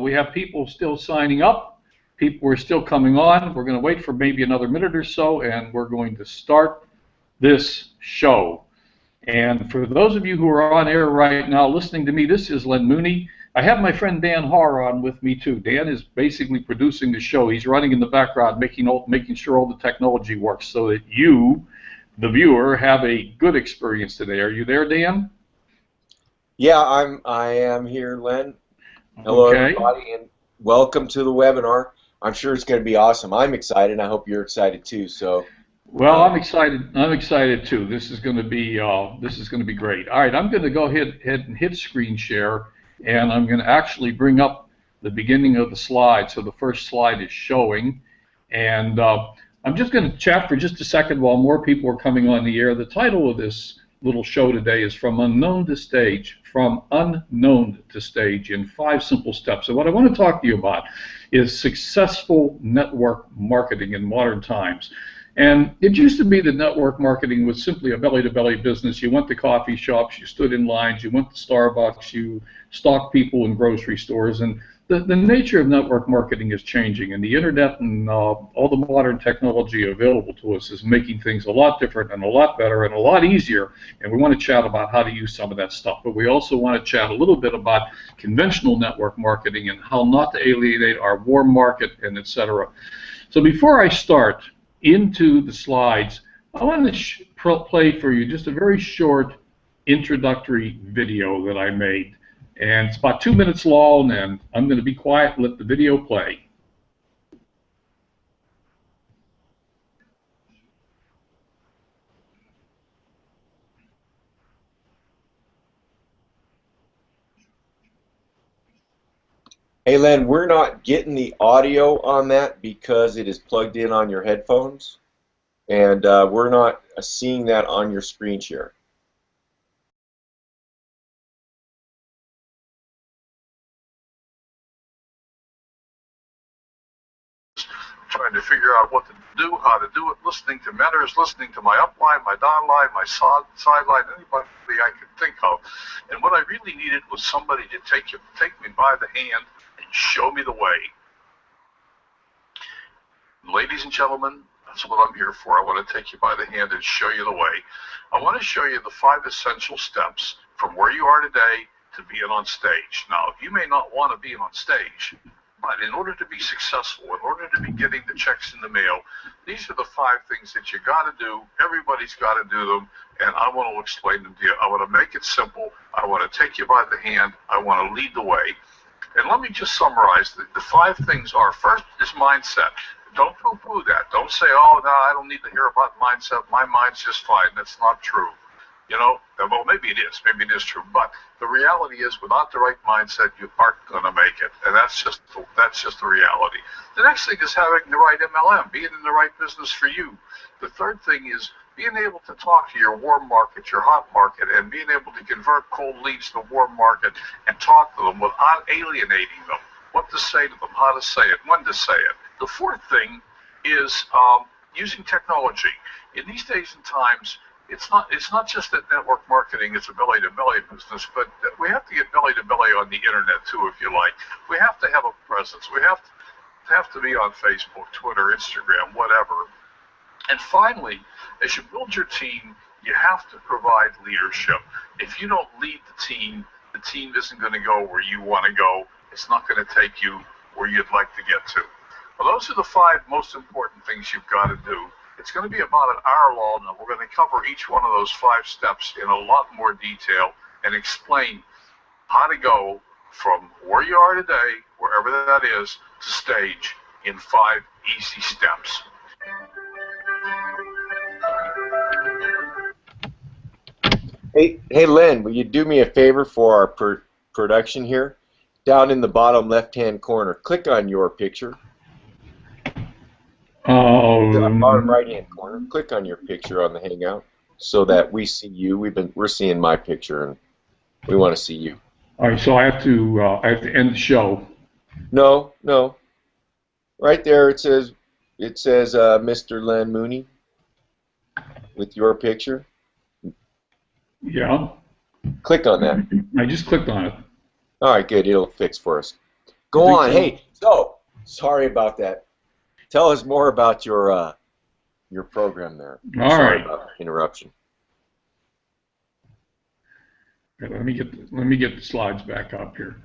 we have people still signing up. People are still coming on. We're going to wait for maybe another minute or so, and we're going to start this show. And for those of you who are on air right now listening to me, this is Len Mooney. I have my friend Dan Haar on with me too. Dan is basically producing the show. He's running in the background, making sure all the technology works so that you, the viewer, have a good experience today. Are you there, Dan? Yeah, I am here, Len. Hello, okay, everybody, and welcome to the webinar. I'm sure it's going to be awesome. I'm excited. I hope you're excited too. So, well, I'm excited. I'm excited too. This is going to be great. All right, I'm going to go ahead and hit screen share, and I'm going to actually bring up the beginning of the slide. So the first slide is showing, and I'm just going to chat for just a second while more people are coming on the air. The title of this little show today is From Unknown to Stage, in 5 simple steps. And what I want to talk to you about is successful network marketing in modern times. And it used to be that network marketing was simply a belly-to-belly business. You went to coffee shops, you stood in lines, you went to Starbucks, you stalked people in grocery stores, and the nature of network marketing is changing, and the internet and all the modern technology available to us is making things a lot different and a lot better and a lot easier, and we want to chat about how to use some of that stuff. But we also want to chat a little bit about conventional network marketing and how not to alienate our warm market and etc. So before I start into the slides, I want to play for you just a very short introductory video that I made. And it's about 2 minutes long, and I'm going to be quiet and let the video play. hey, Len, we're not getting the audio on that because it is plugged in on your headphones, and we're not seeing that on your screen share. Trying to figure out what to do, how to do it, listening to mentors, listening to my upline, my downline, my sideline, anybody I could think of. And what I really needed was somebody to take me by the hand and show me the way. Ladies and gentlemen, that's what I'm here for. I want to take you by the hand and show you the way. I want to show you the 5 essential steps from where you are today to being on stage. Now, you may not want to be on stage, but in order to be successful, in order to be getting the checks in the mail, these are the 5 things that you got to do. Everybody's got to do them, and I want to explain them to you. I want to make it simple. I want to take you by the hand. I want to lead the way. And let me just summarize. The 5 things are, first is mindset. Don't poo-poo that. Don't say, oh, no, I don't need to hear about mindset. My mind's just fine. That's not true. You know, well, maybe it is. Maybe it is true. But the reality is, without the right mindset, you aren't going to make it. And that's just the reality. The next thing is having the right MLM, being in the right business for you. The third thing is being able to talk to your warm market, your hot market, and being able to convert cold leads to warm market and talk to them without alienating them. What to say to them, how to say it, when to say it. The fourth thing is using technology. In these days and times, it's not just that network marketing is a belly-to-belly business, but we have to get belly-to-belly on the internet too, if you like. We have to have a presence. We have to be on Facebook, Twitter, Instagram, whatever. And finally, as you build your team, you have to provide leadership. If you don't lead the team isn't going to go where you want to go. It's not going to take you where you'd like to get to. Well, those are the 5 most important things you've got to do. It's going to be about an hour long, and we're going to cover each one of those 5 steps in a lot more detail and explain how to go from where you are today, wherever that is, to stage in 5 easy steps. Hey, Len, will you do me a favor for our production here? Down in the bottom left-hand corner, click on your picture. Bottom right-hand corner, click on your picture on the Hangout so that we see you. We're seeing my picture, and we want to see you. All right, so I have to end the show. No. Right there, it says Mr. Len Mooney with your picture. Yeah. Click on that. I just clicked on it. All right, good. It'll fix for us. Go on. Hey, so sorry about that. Tell us more about your program there. Sorry about the interruption. Okay, let me get the slides back up here.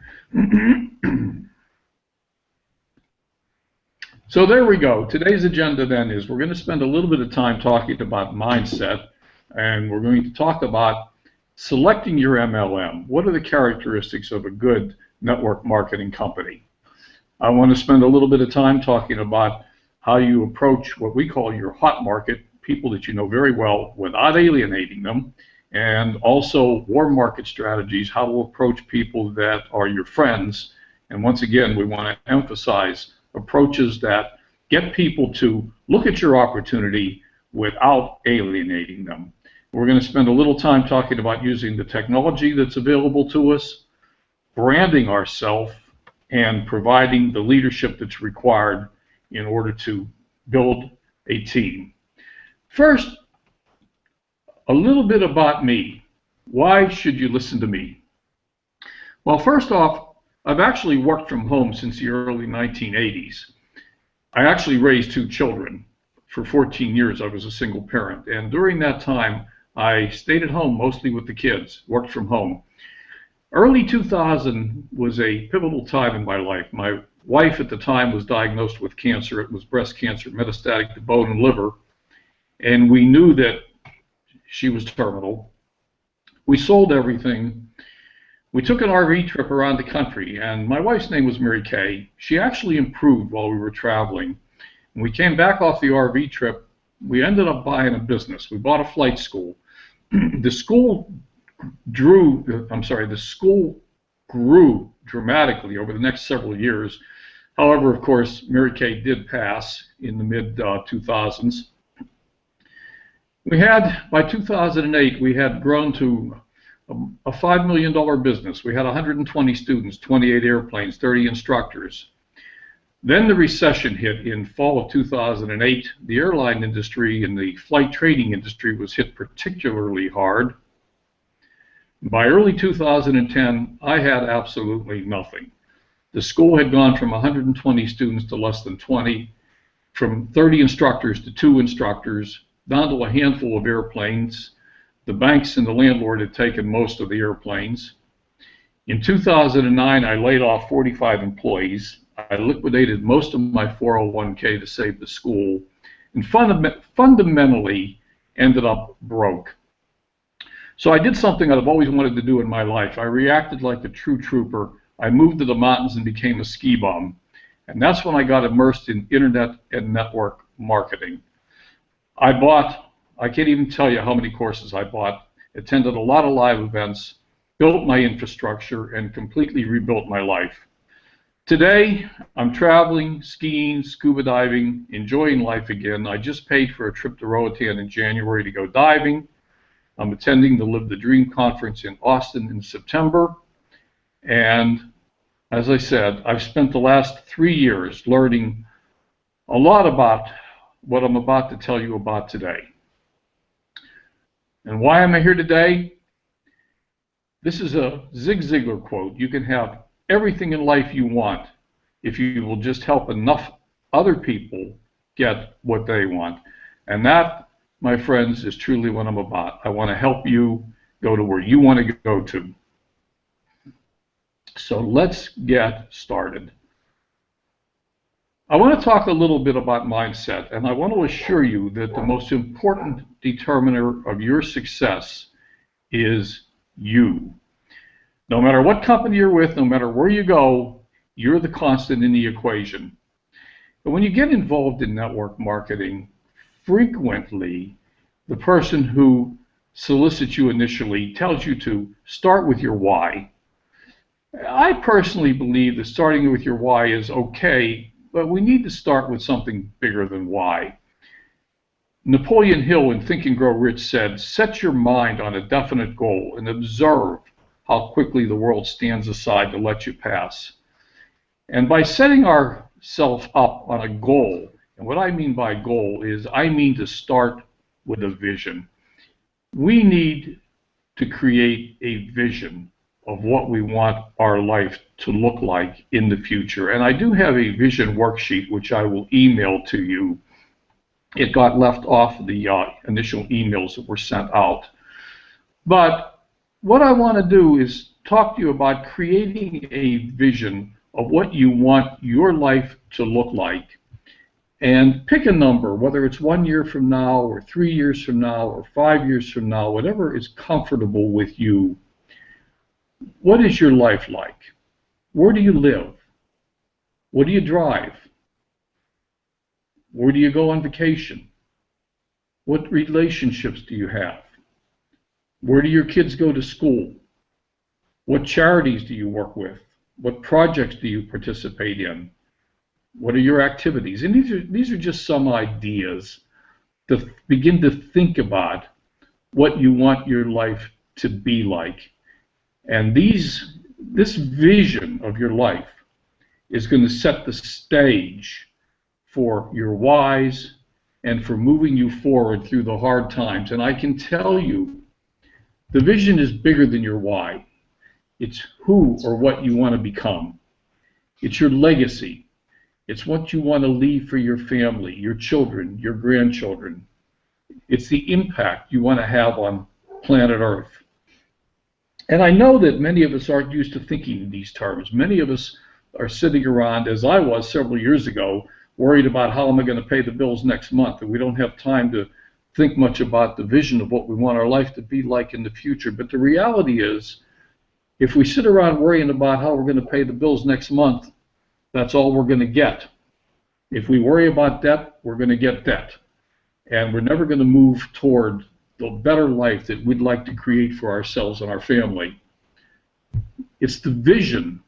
So there we go. Today's agenda then is we're going to spend a little bit of time talking about mindset, and we're going to talk about selecting your MLM. What are the characteristics of a good network marketing company? I want to spend a little bit of time talking about how you approach what we call your hot market, people that you know very well without alienating them, and also warm market strategies, how to approach people that are your friends. And once again, we want to emphasize approaches that get people to look at your opportunity without alienating them. We're going to spend a little time talking about using the technology that's available to us, branding ourselves, and providing the leadership that's required in order to build a team. First, a little bit about me. Why should you listen to me? Well, first off, I've actually worked from home since the early 1980s. I actually raised 2 children. For 14 years, I was a single parent. And during that time, I stayed at home mostly with the kids, worked from home. Early 2000 was a pivotal time in my life. My wife at the time was diagnosed with cancer. It was breast cancer, metastatic to bone and liver. And we knew that she was terminal. We sold everything. We took an RV trip around the country, and my wife's name was Mary Kay. She actually improved while we were traveling. When we came back off the RV trip, we ended up buying a business. We bought a flight school. The school grew dramatically over the next several years. However, of course, Mary Kay did pass in the mid-2000s. By 2008, we had grown to a $5 million business. We had 120 students, 28 airplanes, 30 instructors. Then the recession hit in fall of 2008. The airline industry and the flight training industry was hit particularly hard. By early 2010, I had absolutely nothing. The school had gone from 120 students to less than 20, from 30 instructors to 2 instructors, down to a handful of airplanes. The banks and the landlord had taken most of the airplanes. In 2009, I laid off 45 employees. I liquidated most of my 401k to save the school, and fundamentally ended up broke. So I did something that I've always wanted to do in my life. I reacted like a true trooper. I moved to the mountains and became a ski bum. And that's when I got immersed in internet and network marketing. I can't even tell you how many courses I bought, attended a lot of live events, built my infrastructure, and completely rebuilt my life. Today, I'm traveling, skiing, scuba diving, enjoying life again. I just paid for a trip to Roatan in January to go diving. I'm attending the Live the Dream conference in Austin in September. And as I said, I've spent the last 3 years learning a lot about what I'm about to tell you about today. And why am I here today? This is a Zig Ziglar quote. You can have everything in life you want if you will just help enough other people get what they want. And that, my friends, is truly what I'm about. I want to help you go to where you want to go to. So let's get started. I want to talk a little bit about mindset, and I want to assure you that the most important determiner of your success is you. No matter what company you're with, no matter where you go, you're the constant in the equation. But when you get involved in network marketing, frequently the person who solicits you initially tells you to start with your why. I personally believe that starting with your why is okay, but we need to start with something bigger than why. Napoleon Hill in Think and Grow Rich said, set your mind on a definite goal and observe how quickly the world stands aside to let you pass. And by setting ourselves up on a goal, and what I mean by goal is I mean to start with a vision. We need to create a vision of what we want our life to look like in the future. And I do have a vision worksheet which I will email to you. It got left off the initial emails that were sent out. But what I want to do is talk to you about creating a vision of what you want your life to look like. And pick a number, whether it's 1 year from now, or 3 years from now, or 5 years from now, whatever is comfortable with you. What is your life like? Where do you live? What do you drive? Where do you go on vacation? What relationships do you have? Where do your kids go to school? What charities do you work with? What projects do you participate in? What are your activities? And these are just some ideas to begin to think about what you want your life to be like. And this vision of your life is going to set the stage for your whys and for moving you forward through the hard times. And I can tell you, the vision is bigger than your why. It's who or what you want to become. It's your legacy. It's what you want to leave for your family, your children, your grandchildren. It's the impact you want to have on planet Earth. And I know that many of us aren't used to thinking in these terms. Many of us are sitting around, as I was several years ago, worried about how am I going to pay the bills next month, and we don't have time to think much about the vision of what we want our life to be like in the future. But the reality is, if we sit around worrying about how we're going to pay the bills next month, that's all we're going to get. If we worry about debt, we're going to get debt. And we're never going to move toward the better life that we'd like to create for ourselves and our family. It's the vision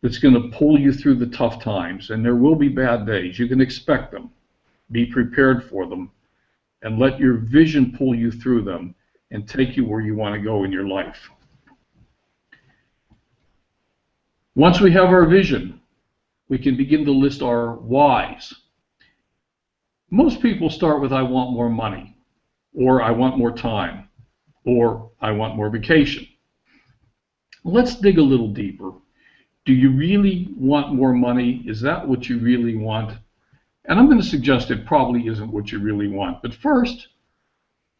that's going to pull you through the tough times. And there will be bad days. You can expect them. Be prepared for them. And let your vision pull you through them and take you where you want to go in your life. Once we have our vision, we can begin to list our whys. Most people start with I want more money, or I want more time, or I want more vacation. Let's dig a little deeper. Do you really want more money? Is that what you really want? And I'm going to suggest it probably isn't what you really want. But first,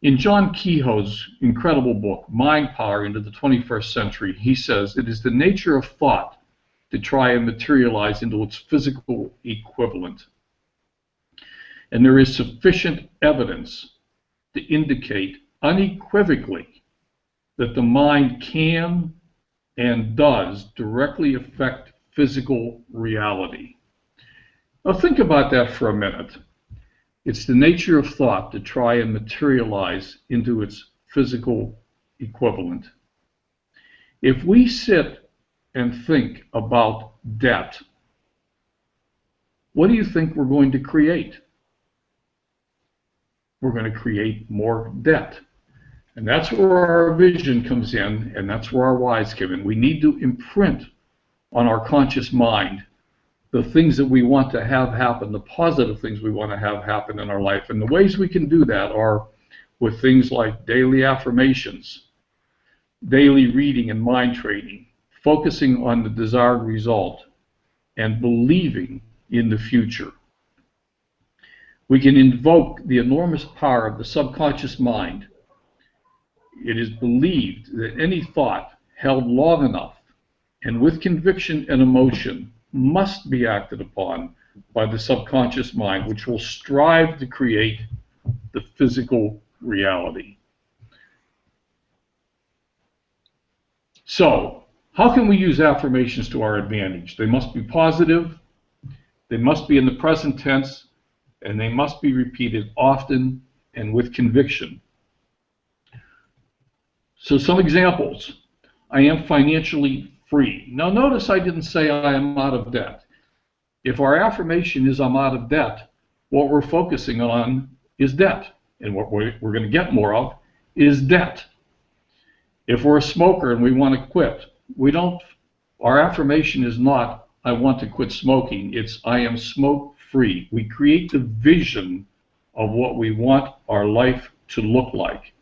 in John Kehoe's incredible book, Mind Power into the 21st Century, he says, it is the nature of thought to try and materialize into its physical equivalent. And there is sufficient evidence to indicate unequivocally that the mind can and does directly affect physical reality. Now think about that for a minute. It's the nature of thought to try and materialize into its physical equivalent. If we sit and think about debt, what do you think we're going to create? We're going to create more debt. And that's where our vision comes in, and that's where our whys come in. We need to imprint on our conscious mind the things that we want to have happen, the positive things we want to have happen in our life. And the ways we can do that are with things like daily affirmations, daily reading and mind training, focusing on the desired result, and believing in the future. We can invoke the enormous power of the subconscious mind. It is believed that any thought held long enough and with conviction and emotion must be acted upon by the subconscious mind, which will strive to create the physical reality. So, how can we use affirmations to our advantage? They must be positive, they must be in the present tense, and they must be repeated often and with conviction. So some examples. I am financially free. Now notice I didn't say I am out of debt. If our affirmation is I'm out of debt, what we're focusing on is debt. And what we're going to get more of is debt. If we're a smoker and we want to quit, our affirmation is not I want to quit smoking, it's I am smoke free. We create the vision of what we want our life to look like.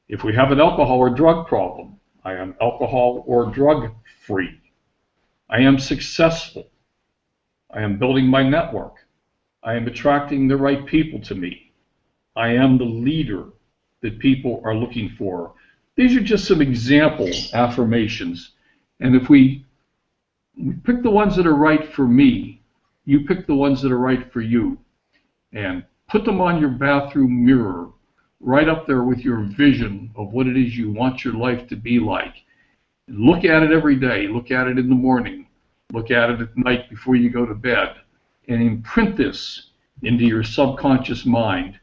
If we have an alcohol or drug problem, I am alcohol or drug free. I am successful. I am building my network. I am attracting the right people to me. I am the leader that people are looking for. These are just some example affirmations. And if we pick the ones that are right for me, you pick the ones that are right for you, and put them on your bathroom mirror, right up there with your vision of what it is you want your life to be like. Look at it every day. Look at it in the morning. Look at it at night before you go to bed, and imprint this into your subconscious mind.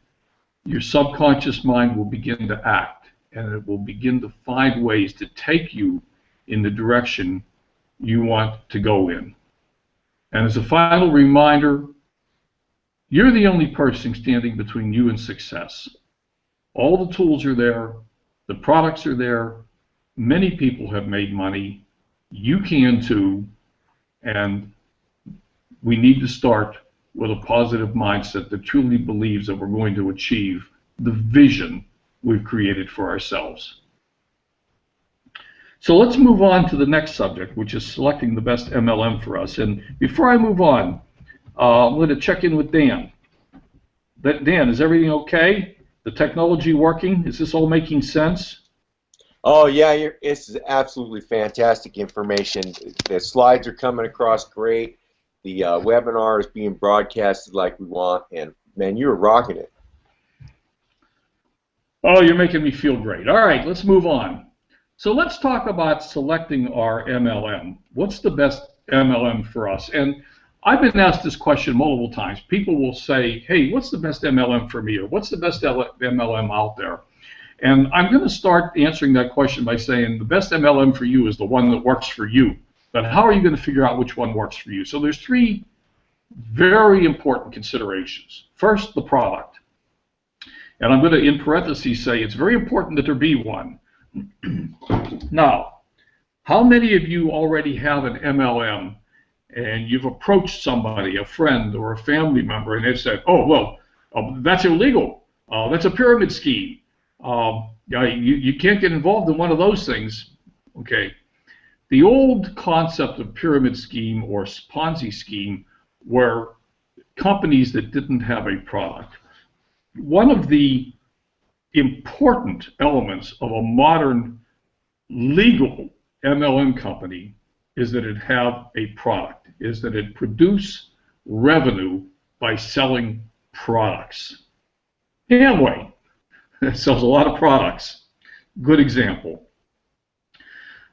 Your subconscious mind will begin to act, and it will begin to find ways to take you in the direction you want to go in. And as a final reminder, you're the only person standing between you and success. All the tools are there, the products are there, many people have made money, you can too, and we need to start with a positive mindset that truly believes that we're going to achieve the vision we've created for ourselves. So let's move on to the next subject, which is selecting the best MLM for us. And before I move on, I'm going to check in with Dan. Dan, is everything okay? The technology working? Is this all making sense? Oh yeah, it's absolutely fantastic information. The slides are coming across great. The webinar is being broadcasted like we want, and man, you're rocking it. Oh, you're making me feel great. All right, let's move on. So let's talk about selecting our MLM. What's the best MLM for us? And I've been asked this question multiple times. People will say, hey, what's the best MLM for me? Or what's the best MLM out there? And I'm going to start answering that question by saying the best MLM for you is the one that works for you. But how are you going to figure out which one works for you? So there's three very important considerations. First, the product. And I'm going to, in parentheses, say it's very important that there be one. Now, how many of you already have an MLM and you've approached somebody, a friend or a family member, and they've said, oh, well, that's illegal. That's a pyramid scheme. You can't get involved in one of those things. Okay. The old concept of pyramid scheme or Ponzi scheme were companies that didn't have a product. One of the important elements of a modern legal MLM company is that it have a product, is that it produce revenue by selling products. Amway sells a lot of products. Good example.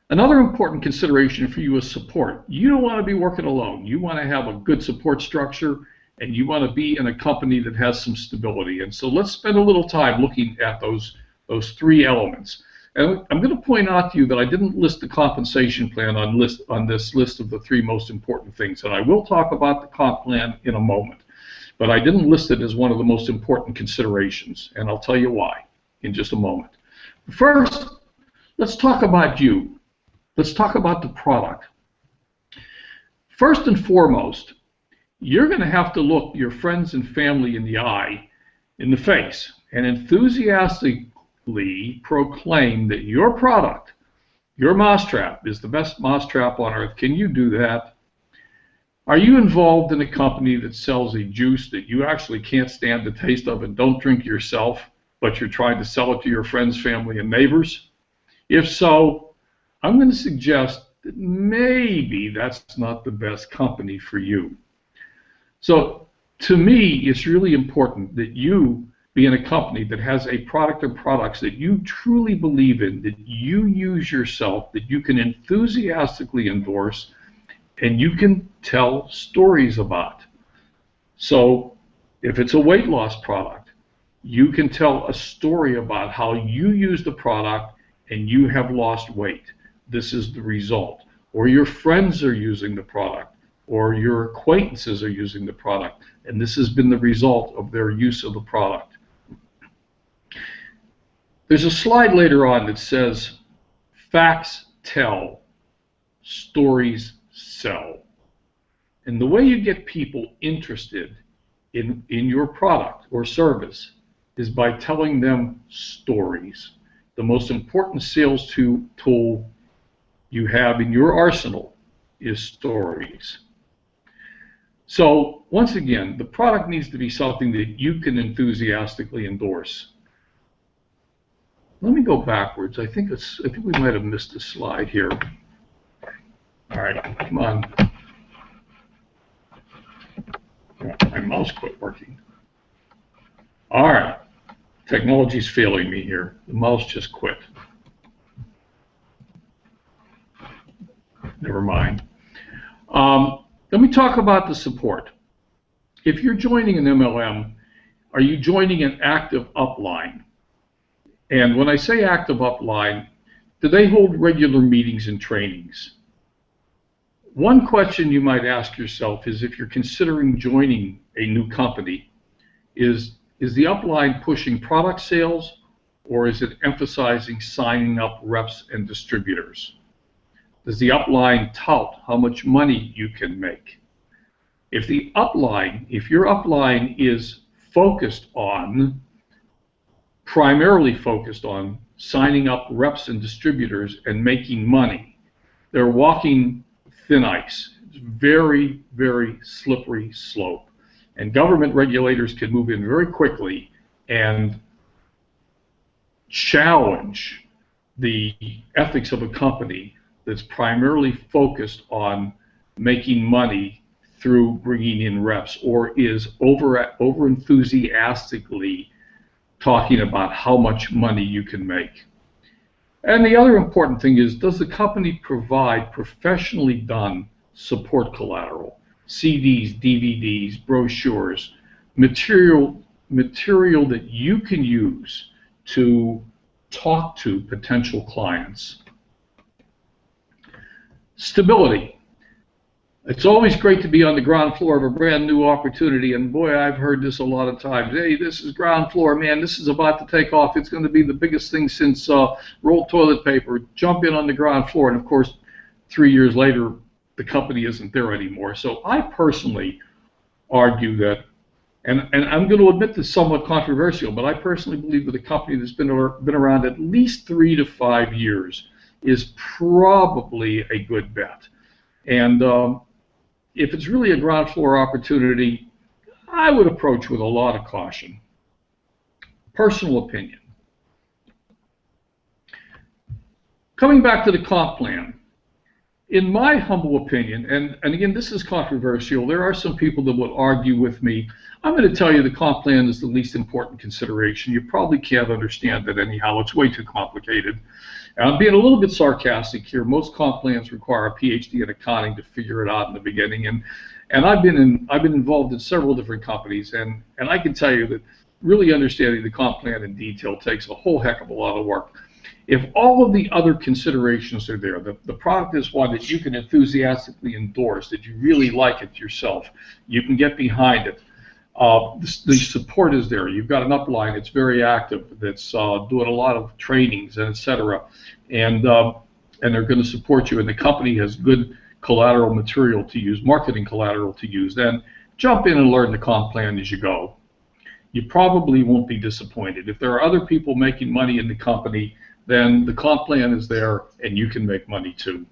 Another important consideration for you is support. You don't want to be working alone. You want to have a good support structure, and you want to be in a company that has some stability. And so let's spend a little time looking at those three elements. And I'm going to point out to you that I didn't list the compensation plan on this list of the three most important things. And I will talk about the comp plan in a moment. But I didn't list it as one of the most important considerations. And I'll tell you why in just a moment. First, let's talk about you. Let's talk about the product. First and foremost, you're going to have to look your friends and family in the eye, in the face, and enthusiastically proclaim that your product, your mousetrap, is the best mousetrap on earth. Can you do that? Are you involved in a company that sells a juice that you actually can't stand the taste of and don't drink yourself, but you're trying to sell it to your friends, family, and neighbors? If so, I'm going to suggest that maybe that's not the best company for you. So to me, it's really important that you be in a company that has a product or products that you truly believe in, that you use yourself, that you can enthusiastically endorse, and you can tell stories about. So if it's a weight loss product, you can tell a story about how you use the product and you have lost weight. This is the result. Or your friends are using the product, or your acquaintances are using the product, and this has been the result of their use of the product. There's a slide later on that says, facts tell, stories sell. And the way you get people interested in your product or service is by telling them stories. the most important sales tool you have in your arsenal is stories. So once again, the product needs to be something that you can enthusiastically endorse. Let me go backwards. I think we might have missed a slide here. All right, come on. My mouse quit working. All right, technology's failing me here. The mouse just quit. Never mind. Let me talk about the support. If you're joining an MLM, are you joining an active upline? And when I say active upline, do they hold regular meetings and trainings? One question you might ask yourself is, if you're considering joining a new company, is the upline pushing product sales, or is it emphasizing signing up reps and distributors? Does the upline tout how much money you can make? If your upline is primarily focused on signing up reps and distributors and making money, they're walking thin ice. It's very, very slippery slope. And government regulators can move in very quickly and challenge the ethics of a company that's primarily focused on making money through bringing in reps, or is over enthusiastically talking about how much money you can make. And the other important thing is, does the company provide professionally done support collateral, CDs, DVDs, brochures, material that you can use to talk to potential clients? Stability. It's always great to be on the ground floor of a brand new opportunity, and boy, I've heard this a lot of times. Hey, this is ground floor, man, this is about to take off. It's going to be the biggest thing since rolled toilet paper. Jump in on the ground floor. And of course, 3 years later, the company isn't there anymore. So I personally argue that, and I'm going to admit this is somewhat controversial, but I personally believe that a company that's been around at least 3 to 5 years is probably a good bet. And if it's really a ground floor opportunity, I would approach with a lot of caution. Personal opinion. Coming back to the comp plan, in my humble opinion, and again, this is controversial, there are some people that would argue with me. I'm going to tell you the comp plan is the least important consideration. You probably can't understand it anyhow. It's way too complicated. And I'm being a little bit sarcastic here. Most comp plans require a PhD in accounting to figure it out in the beginning. And I've been involved in several different companies, and I can tell you that really understanding the comp plan in detail takes a whole heck of a lot of work. If all of the other considerations are there, the product is one that you can enthusiastically endorse, that you really like it yourself, you can get behind it. The support is there. You've got an upline that's very active, that's doing a lot of trainings, and etc. And they're going to support you, and the company has good collateral material to use, marketing collateral to use. Then jump in and learn the comp plan as you go. You probably won't be disappointed. If there are other people making money in the company, then the comp plan is there, and you can make money too.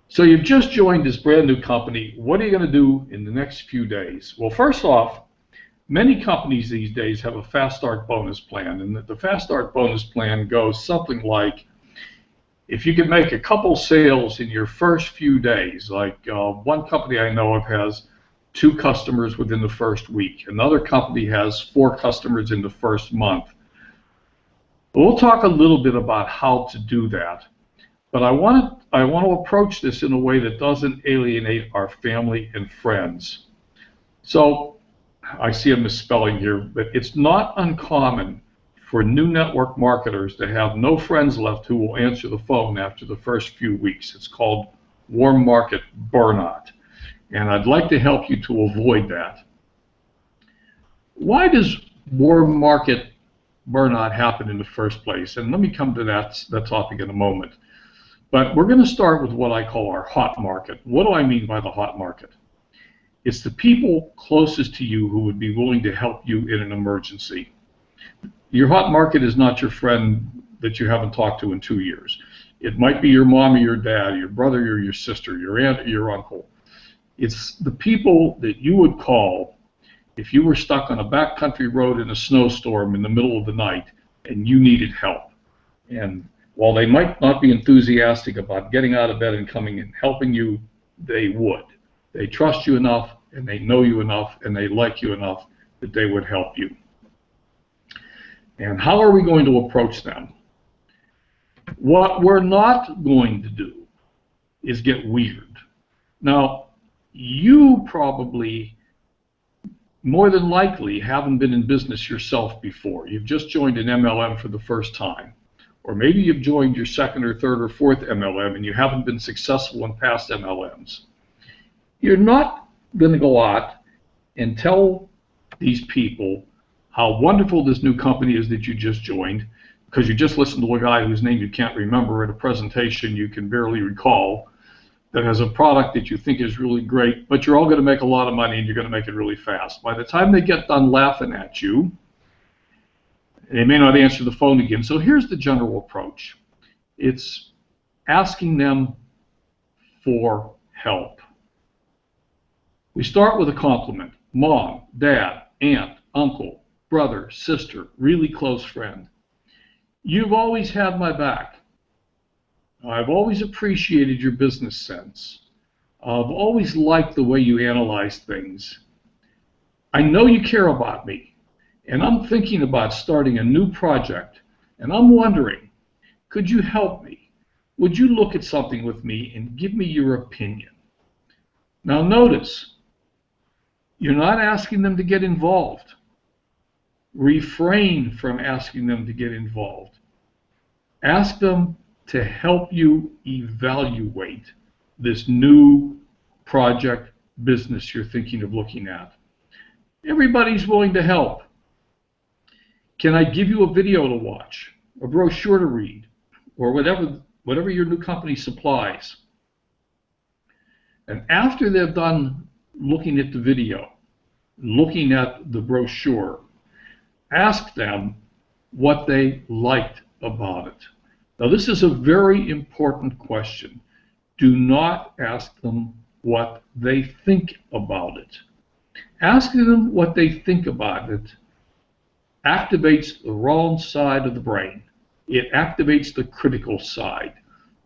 So you've just joined this brand new company. What are you going to do in the next few days? Well, first off, many companies these days have a fast start bonus plan, and the fast start bonus plan goes something like, if you can make a couple sales in your first few days, like one company I know of has 2 customers within the first week. Another company has 4 customers in the first month. We'll talk a little bit about how to do that. But I want to approach this in a way that doesn't alienate our family and friends. So I see a misspelling here, but it's not uncommon for new network marketers to have no friends left who will answer the phone after the first few weeks. It's called warm market burnout. And I'd like to help you to avoid that. Why does warm market burnout happen in the first place? And let me come to that topic in a moment. But we're going to start with what I call our hot market. What do I mean by the hot market? It's the people closest to you who would be willing to help you in an emergency. Your hot market is not your friend that you haven't talked to in 2 years. It might be your mom or your dad, your brother or your sister, your aunt or your uncle. It's the people that you would call if you were stuck on a backcountry road in a snowstorm in the middle of the night and you needed help. And while they might not be enthusiastic about getting out of bed and coming and helping you, they would. They trust you enough, and they know you enough, and they like you enough that they would help you. And how are we going to approach them? What we're not going to do is get weird. Now, you probably, more than likely, haven't been in business yourself before. You've just joined an MLM for the first time. Or maybe you've joined your second or third or fourth MLM and you haven't been successful in past MLMs. You're not going to go out and tell these people how wonderful this new company is that you just joined, because you just listened to a guy whose name you can't remember at a presentation you can barely recall, that has a product that you think is really great, but you're all going to make a lot of money and you're going to make it really fast. By the time they get done laughing at you, they may not answer the phone again. So here's the general approach. It's asking them for help. We start with a compliment. Mom, dad, aunt, uncle, brother, sister, really close friend. You've always had my back. I've always appreciated your business sense. I've always liked the way you analyze things. I know you care about me, and I'm thinking about starting a new project, and I'm wondering, could you help me? Would you look at something with me and give me your opinion? Now notice, you're not asking them to get involved. Refrain from asking them to get involved. Ask them to help you evaluate this new project business you're thinking of looking at. Everybody's willing to help. Can I give you a video to watch, a brochure to read, or whatever your new company supplies? And after they're done looking at the video, looking at the brochure, ask them what they liked about it. Now, this is a very important question. Do not ask them what they think about it. Asking them what they think about it activates the wrong side of the brain. It activates the critical side.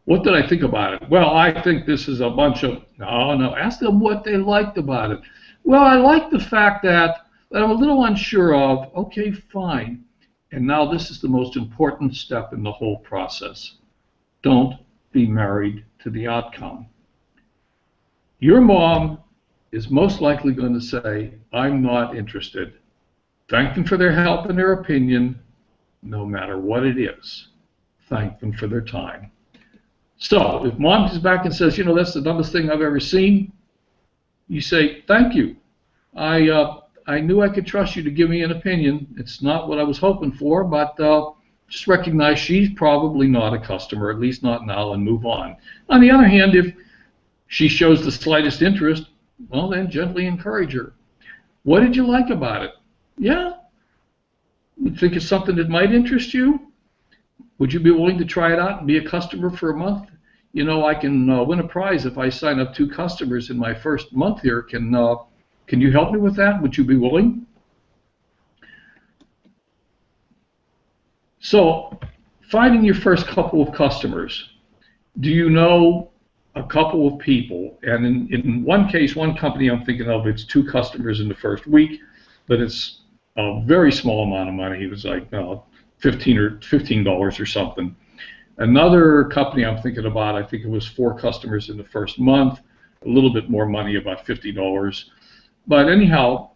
What did I think about it? Well, I think this is a bunch of... No, ask them what they liked about it. Well, I like the fact that I'm a little unsure of. Okay, fine. And now this is the most important step in the whole process. Don't be married to the outcome. Your mom is most likely going to say, I'm not interested. Thank them for their help and their opinion, no matter what it is. Thank them for their time. So if mom comes back and says, you know, that's the dumbest thing I've ever seen, you say, thank you. I knew I could trust you to give me an opinion. It's not what I was hoping for, but just recognize she's probably not a customer, at least not now, and move on. On the other hand, if she shows the slightest interest, well, then gently encourage her. What did you like about it? Yeah? You think it's something that might interest you? Would you be willing to try it out and be a customer for a month? You know, I can win a prize if I sign up 2 customers in my first month here. Can you help me with that? Would you be willing? So, finding your first couple of customers. Do you know a couple of people? And in one case, one company I'm thinking of, it's 2 customers in the first week, but it's a very small amount of money. It was like $15 or something. Another company I'm thinking about, I think it was 4 customers in the first month, a little bit more money, about $50. But anyhow,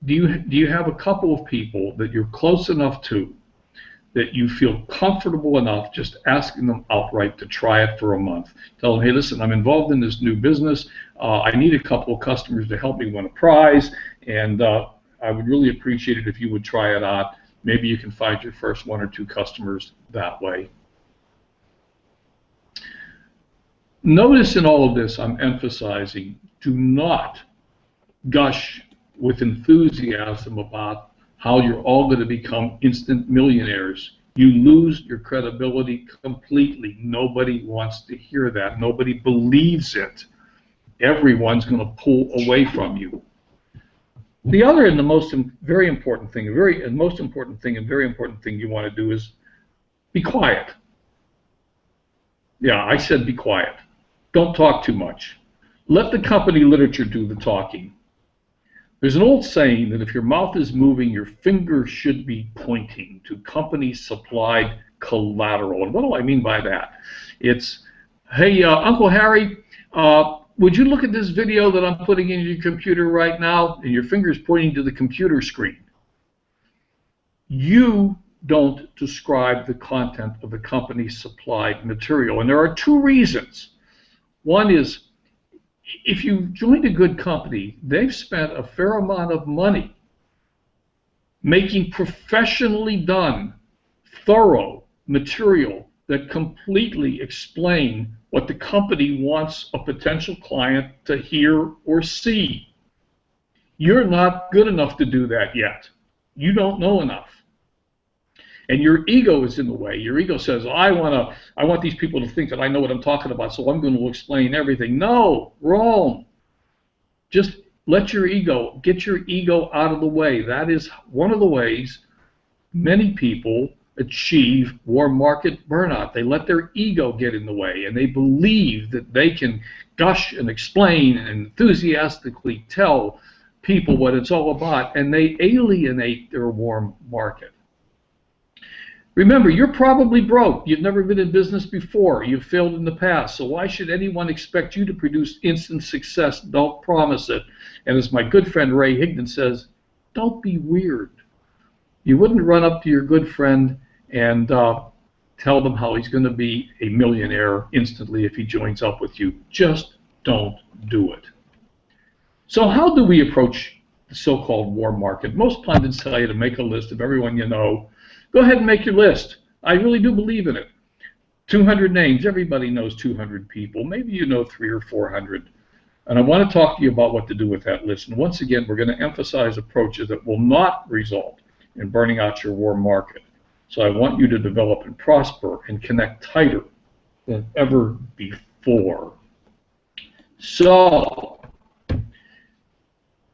do you have a couple of people that you're close enough to that you feel comfortable enough just asking them outright to try it for a month? Tell them, hey, listen, I'm involved in this new business. I need a couple of customers to help me win a prize, and I would really appreciate it if you would try it out. Maybe you can find your first 1 or 2 customers that way. Notice in all of this, I'm emphasizing, do not gush with enthusiasm about how you're all going to become instant millionaires, you lose your credibility completely. Nobody wants to hear that. Nobody believes it. Everyone's going to pull away from you. The other and the very important thing you want to do is be quiet. Yeah, I said be quiet. Don't talk too much. Let the company literature do the talking. There's an old saying that if your mouth is moving, your finger should be pointing to company-supplied collateral. And what do I mean by that? It's, hey, Uncle Harry, would you look at this video that I'm putting in your computer right now? And your finger's pointing to the computer screen. You don't describe the content of the company-supplied material. And there are two reasons. One is, if you joined a good company, they've spent a fair amount of money making professionally done, thorough material that completely explain what the company wants a potential client to hear or see. You're not good enough to do that yet. You don't know enough. And your ego is in the way. Your ego says, I want these people to think that I know what I'm talking about, so I'm going to explain everything. No, wrong. Just get your ego out of the way. That is one of the ways many people achieve warm market burnout. They let their ego get in the way, and they believe that they can gush and explain and enthusiastically tell people what it's all about, and they alienate their warm market. Remember, you're probably broke. You've never been in business before. You've failed in the past. So why should anyone expect you to produce instant success? Don't promise it. And as my good friend Ray Higdon says, don't be weird. You wouldn't run up to your good friend and tell them how he's going to be a millionaire instantly if he joins up with you. Just don't do it. So how do we approach the so-called warm market? Most pundits tell you to make a list of everyone you know. Go ahead and make your list. I really do believe in it. 200 names. Everybody knows 200 people. Maybe you know 300 or 400. And I want to talk to you about what to do with that list. And once again, we're going to emphasize approaches that will not result in burning out your warm market. So I want you to develop and prosper and connect tighter than ever before. So,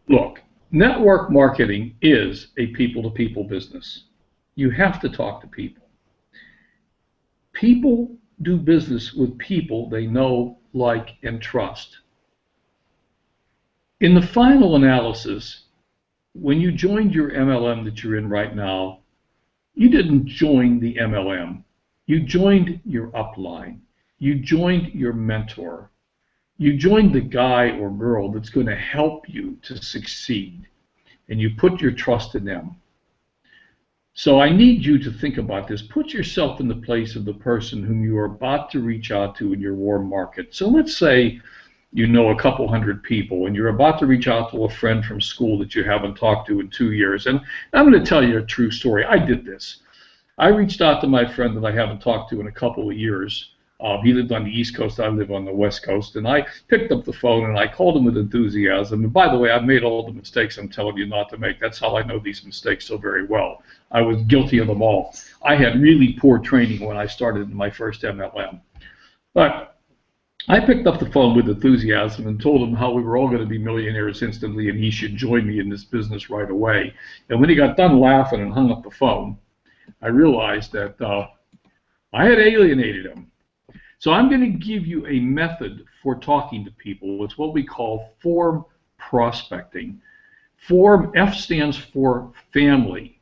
look, network marketing is a people-to-people business. You have to talk to people. People do business with people they know, like, and trust. In the final analysis, when you joined your MLM that you're in right now, you didn't join the MLM. You joined your upline. You joined your mentor. You joined the guy or girl that's going to help you to succeed, and you put your trust in them. So I need you to think about this. Put yourself in the place of the person whom you are about to reach out to in your warm market. So let's say you know a couple hundred people, and you're about to reach out to a friend from school that you haven't talked to in 2 years. And I'm going to tell you a true story. I did this. I reached out to my friend that I haven't talked to in a couple of years. He lived on the East Coast, I live on the West Coast, and I picked up the phone and I called him with enthusiasm. And by the way, I've made all the mistakes I'm telling you not to make. That's how I know these mistakes so very well. I was guilty of them all. I had really poor training when I started in my first MLM. But I picked up the phone with enthusiasm and told him how we were all going to be millionaires instantly and he should join me in this business right away. And when he got done laughing and hung up the phone, I realized that I had alienated him. So I'm going to give you a method for talking to people. It's what we call form prospecting. Form, F stands for family,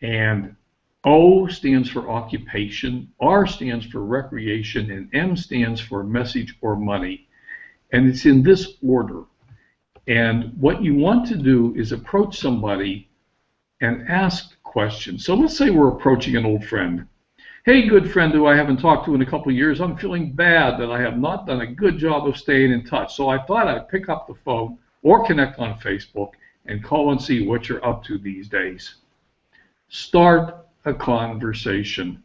and O stands for occupation, R stands for recreation, and M stands for message or money. And it's in this order. And what you want to do is approach somebody and ask questions. So let's say we're approaching an old friend. Hey, good friend who I haven't talked to in a couple of years, I'm feeling bad that I have not done a good job of staying in touch. So I thought I'd pick up the phone or connect on Facebook and call and see what you're up to these days. Start a conversation.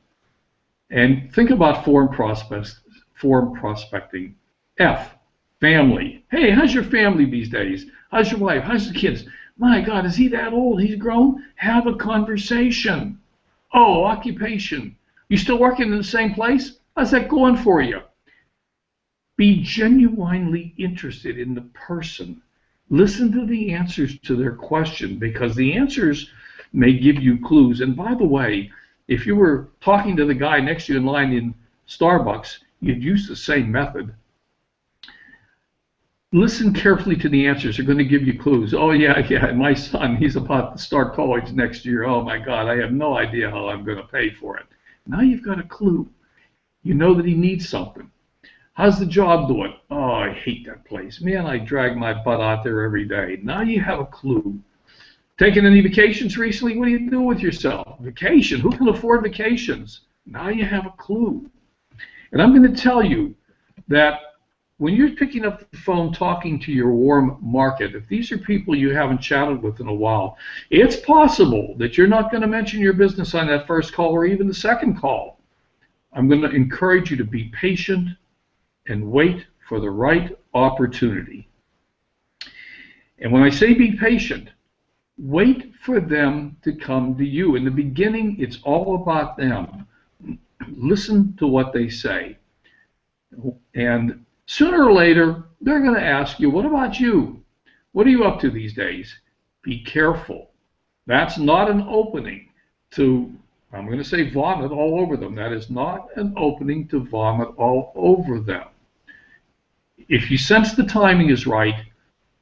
And think about form prospecting. F, Family. Hey, how's your family these days? How's your wife? How's the kids? My God, is he that old? He's grown? Have a conversation. Oh, occupation. You still working in the same place? How's that going for you? Be genuinely interested in the person. Listen to the answers to their question, because the answers may give you clues. And by the way, if you were talking to the guy next to you in line in Starbucks, you'd use the same method. Listen carefully to the answers. They're going to give you clues. Oh, yeah, my son, he's about to start college next year. Oh, my God, I have no idea how I'm going to pay for it. Now you've got a clue. You know that he needs something. How's the job doing? Oh, I hate that place. Man, I drag my butt out there every day. Now you have a clue. Taking any vacations recently? What do you do with yourself? Vacation. Who can afford vacations? Now you have a clue. And I'm going to tell you that when you're picking up the phone talking to your warm market, if these are people you haven't chatted with in a while, it's possible that you're not going to mention your business on that first call or even the second call. I'm going to encourage you to be patient and wait for the right opportunity. And when I say be patient, wait for them to come to you. In the beginning, it's all about them. Listen to what they say. And sooner or later, they're going to ask you, what about you? What are you up to these days? Be careful. That's not an opening to, I'm going to say, vomit all over them. That is not an opening to vomit all over them. If you sense the timing is right,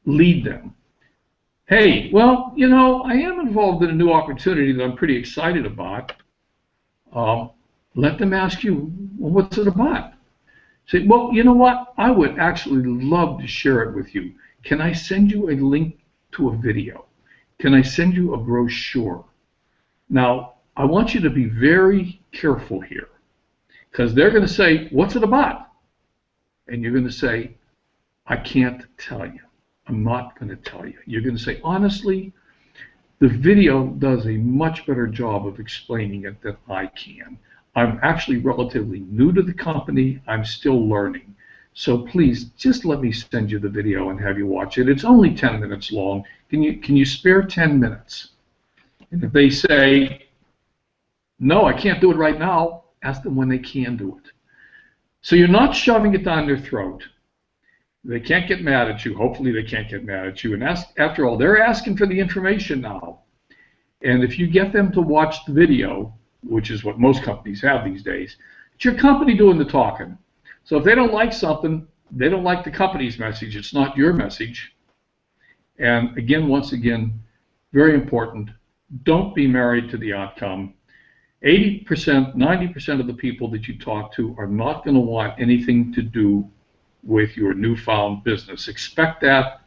lead them. Hey, well, you know, I am involved in a new opportunity that I'm pretty excited about. Let them ask you, well, what's it about? Say, well, you know what? I would actually love to share it with you. Can I send you a link to a video? Can I send you a brochure? Now, I want you to be very careful here, because they're going to say, what's it about? And you're going to say, I can't tell you. I'm not going to tell you. You're going to say, honestly, the video does a much better job of explaining it than I can. I'm actually relatively new to the company. I'm still learning. So please, just let me send you the video and have you watch it. It's only 10 minutes long. Can you spare 10 minutes? And if they say, no, I can't do it right now, ask them when they can do it. So you're not shoving it down their throat. They can't get mad at you. Hopefully they can't get mad at you. And after all, they're asking for the information now. And if you get them to watch the video, which is what most companies have these days, it's your company doing the talking. So if they don't like something, they don't like the company's message. It's not your message. And again, once again, very important, don't be married to the outcome. 80%, 90% of the people that you talk to are not going to want anything to do with your newfound business. Expect that,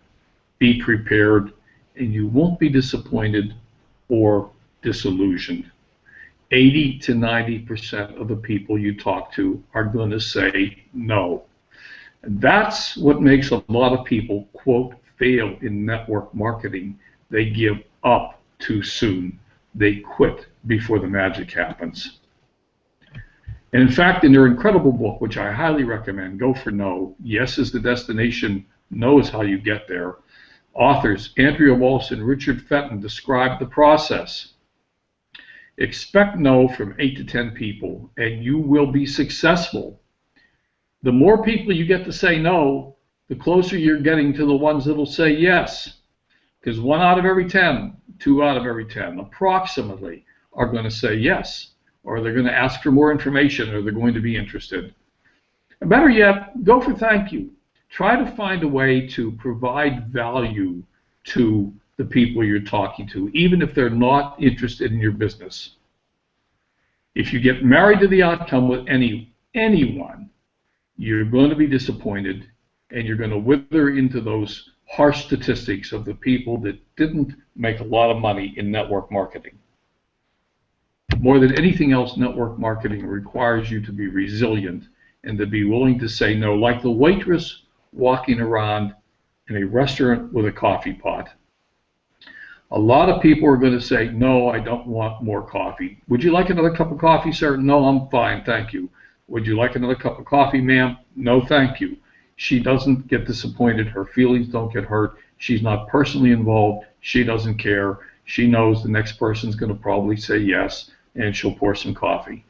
be prepared, and you won't be disappointed or disillusioned. 80 to 90% of the people you talk to are going to say no. And that's what makes a lot of people, quote, fail in network marketing. They give up too soon. They quit before the magic happens. And in fact, in their incredible book, which I highly recommend, Go for No, Yes is the Destination, No is How You Get There, authors Andrea Walsh and Richard Fenton describe the process. Expect no from 8 to 10 people, and you will be successful. The more people you get to say no, the closer you're getting to the ones that will say yes. Because 1 out of every 10, 2 out of every 10, approximately, are going to say yes, or they're going to ask for more information, or they're going to be interested. And better yet, go for thank you. Try to find a way to provide value to the people you're talking to, even if they're not interested in your business. If you get married to the outcome with anyone, you're going to be disappointed, and you're going to wither into those harsh statistics of the people that didn't make a lot of money in network marketing. More than anything else, network marketing requires you to be resilient and to be willing to say no, like the waitress walking around in a restaurant with a coffee pot. A lot of people are going to say, no, I don't want more coffee. Would you like another cup of coffee, sir? No, I'm fine, thank you. Would you like another cup of coffee, ma'am? No, thank you. She doesn't get disappointed. Her feelings don't get hurt. She's not personally involved. She doesn't care. She knows the next person's going to probably say yes, and she'll pour some coffee.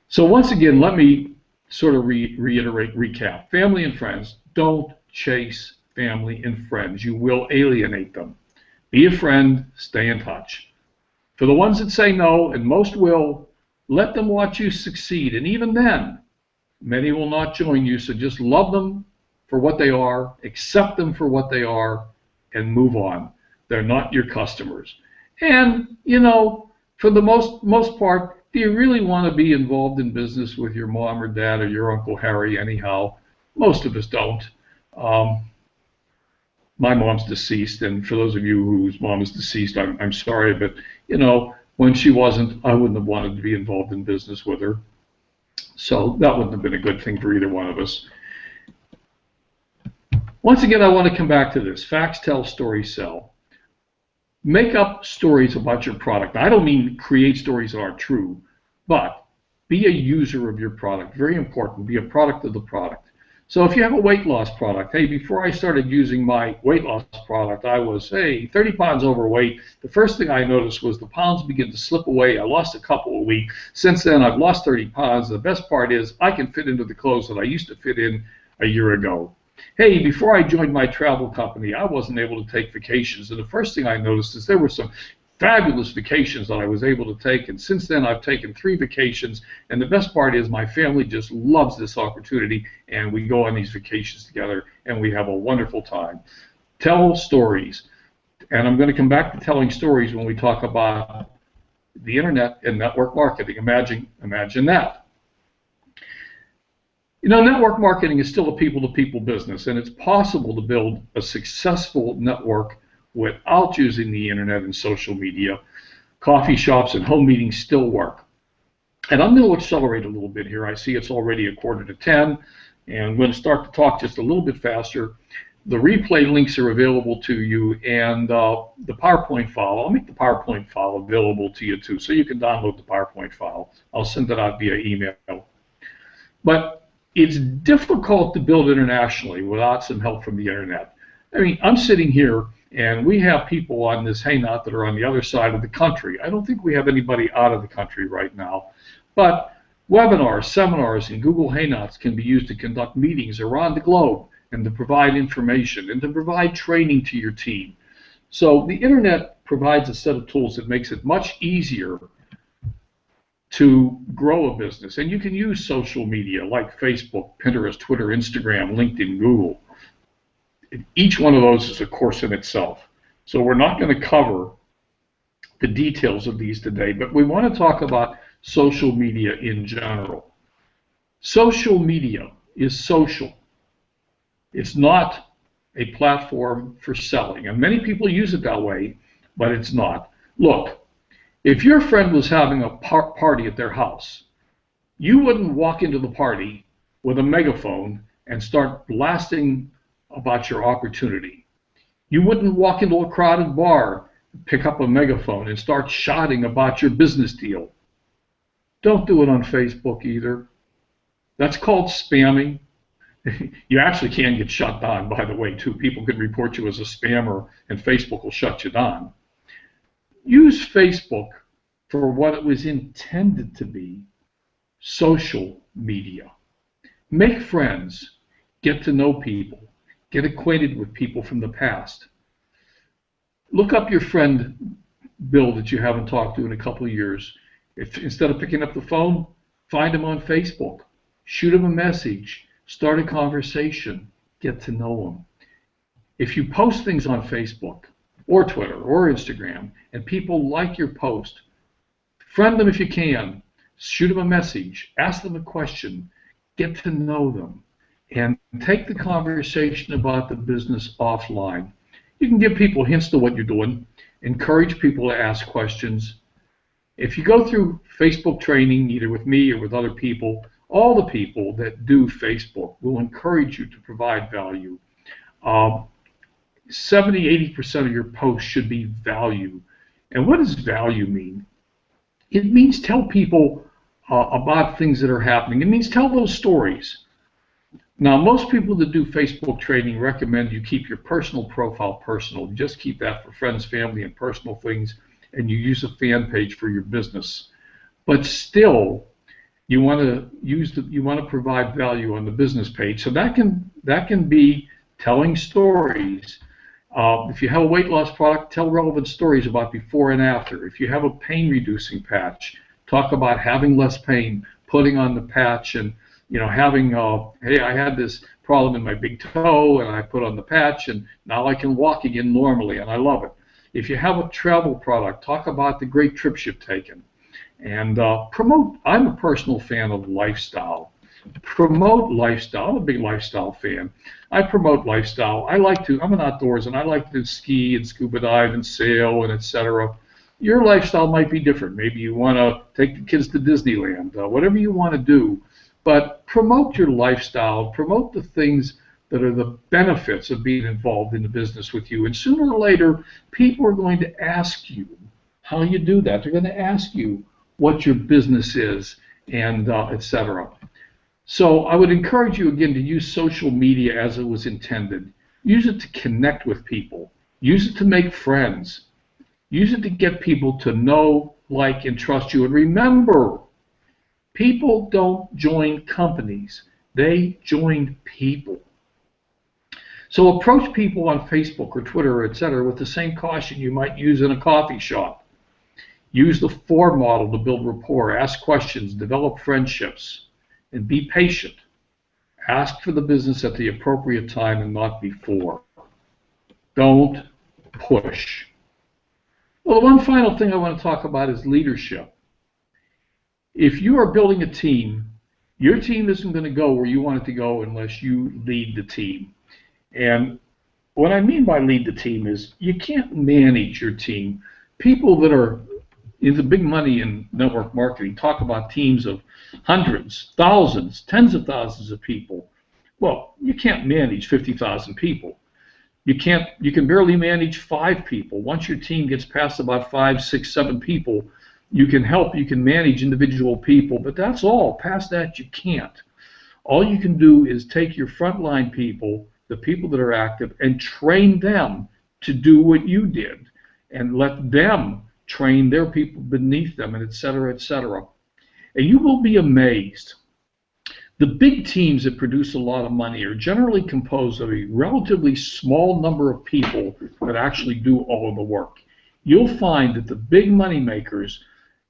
So once again, let me sort of recap. Family and friends, don't chase family and friends. You will alienate them. Be a friend, stay in touch. For the ones that say no, and most will, let them watch you succeed. And even then, many will not join you, so just love them for what they are, accept them for what they are, and move on. They're not your customers. And, you know, for the most part, do you really want to be involved in business with your mom or dad or your Uncle Harry anyhow? Most of us don't. My mom's deceased, and for those of you whose mom is deceased, I'm sorry, but, you know, when she wasn't, I wouldn't have wanted to be involved in business with her. So that wouldn't have been a good thing for either one of us. Once again, I want to come back to this. Facts tell, stories sell. Make up stories about your product. I don't mean create stories that aren't true, but be a user of your product. Very important. Be a product of the product. So if you have a weight loss product, hey, before I started using my weight loss product, I was, 30 pounds overweight. The first thing I noticed was the pounds began to slip away. I lost a couple a week. Since then, I've lost 30 pounds. The best part is I can fit into the clothes that I used to fit in a year ago. Hey, before I joined my travel company, I wasn't able to take vacations. And the first thing I noticed is there were some fabulous vacations that I was able to take, and since then I've taken 3 vacations, and the best part is my family just loves this opportunity, and we go on these vacations together and we have a wonderful time. Tell stories, and I'm going to come back to telling stories when we talk about the internet and network marketing. Imagine that. You know, network marketing is still a people-to-people business, and it's possible to build a successful network without using the internet and social media. Coffee shops and home meetings still work. And I'm going to accelerate a little bit here. I see it's already 9:45, and I'm going to start to talk just a little bit faster. The replay links are available to you, and the PowerPoint file, I'll make the PowerPoint file available to you too, so you can download the PowerPoint file. I'll send it out via email. But it's difficult to build internationally without some help from the internet. I mean, I'm sitting here, and we have people on this Hangout that are on the other side of the country. I don't think we have anybody out of the country right now. But webinars, seminars, and Google Hangouts can be used to conduct meetings around the globe and to provide information and to provide training to your team. So the internet provides a set of tools that makes it much easier to grow a business. And you can use social media like Facebook, Pinterest, Twitter, Instagram, LinkedIn, Google. Each one of those is a course in itself. So we're not going to cover the details of these today, but we want to talk about social media in general. Social media is social. It's not a platform for selling, and many people use it that way, but it's not. Look, if your friend was having a party at their house, you wouldn't walk into the party with a megaphone and start blasting about your opportunity. You wouldn't walk into a crowded bar, pick up a megaphone, and start shouting about your business deal. Don't do it on Facebook either. That's called spamming. You actually can get shut down, by the way, too. People can report you as a spammer, and Facebook will shut you down. Use Facebook for what it was intended to be, social media. Make friends. Get to know people. Get acquainted with people from the past. Look up your friend Bill that you haven't talked to in a couple of years. If instead of picking up the phone, find him on Facebook. Shoot him a message. Start a conversation. Get to know him. If you post things on Facebook or Twitter or Instagram and people like your post, friend them if you can. Shoot them a message. Ask them a question. Get to know them. And take the conversation about the business offline. You can give people hints to what you're doing. Encourage people to ask questions. If you go through Facebook training, either with me or with other people, all the people that do Facebook will encourage you to provide value. 70–80% of your posts should be value. And what does value mean? It means tell people about things that are happening. It means tell those stories. Now, most people that do Facebook training recommend you keep your personal profile personal. Just keep that for friends, family, and personal things, and you use a fan page for your business. But still, you want to provide value on the business page. So that can be telling stories. If you have a weight loss product, tell relevant stories about before and after. If you have a pain reducing patch, talk about having less pain, putting on the patch, and having hey, I had this problem in my big toe and I put on the patch and now I can walk again normally and I love it. If you have a travel product, talk about the great trips you've taken. And promote. I'm a personal fan of lifestyle. Promote lifestyle. I'm a big lifestyle fan. I promote lifestyle. I'm an outdoors and I like to ski and scuba dive and sail and etc. Your lifestyle might be different. Maybe you want to take the kids to Disneyland, whatever you want to do. But promote your lifestyle. Promote the things that are the benefits of being involved in the business with you. And sooner or later, people are going to ask you how you do that. They're going to ask you what your business is, and etc. So I would encourage you again to use social media as it was intended. Use it to connect with people. Use it to make friends. Use it to get people to know, like, and trust you. And remember, people don't join companies. They join people. So approach people on Facebook or Twitter, etc., with the same caution you might use in a coffee shop. Use the FOR model to build rapport, ask questions, develop friendships, and be patient. Ask for the business at the appropriate time and not before. Don't push. Well, the one final thing I want to talk about is leadership. If you are building a team, your team isn't going to go where you want it to go unless you lead the team. And what I mean by lead the team is you can't manage your team. People that are into big money in network marketing talk about teams of hundreds, thousands, tens of thousands of people. Well, you can't manage 50,000 people. You can barely manage 5 people. Once your team gets past about 5, 6, 7 people, you can manage individual people, but that's all. Past that, you can't. All you can do is take your frontline people, the people that are active, and train them to do what you did, and let them train their people beneath them, and etc., etc. And you will be amazed. The big teams that produce a lot of money are generally composed of a relatively small number of people that actually do all of the work. You'll find that the big money makers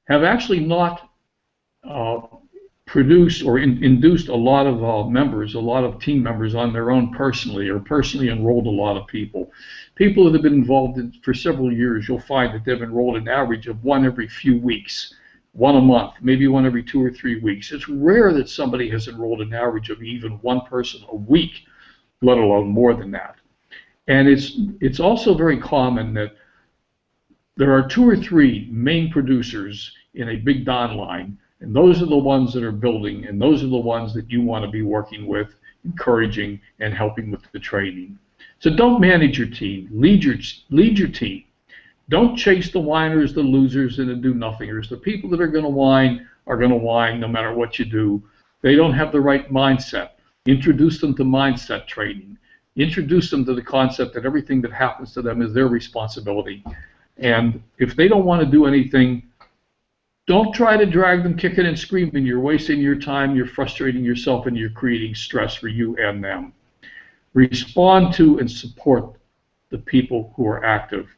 have actually not produced or induced a lot of a lot of team members on their own personally, or personally enrolled a lot of people. People that have been involved for several years, you'll find that they've enrolled an average of 1 every few weeks, 1 a month, maybe 1 every 2 or 3 weeks. It's rare that somebody has enrolled an average of even 1 person a week, let alone more than that. And it's also very common that there are 2 or 3 main producers in a big Don line, and those are the ones that are building, and those are the ones that you want to be working with, encouraging, and helping with the training. So don't manage your team. Lead your team. Don't chase the whiners, the losers, and the do-nothingers. The people that are going to whine no matter what you do. They don't have the right mindset. Introduce them to mindset training. Introduce them to the concept that everything that happens to them is their responsibility. And if they don't want to do anything, don't try to drag them kicking and screaming. You're wasting your time, you're frustrating yourself, and you're creating stress for you and them. Respond to and support the people who are active.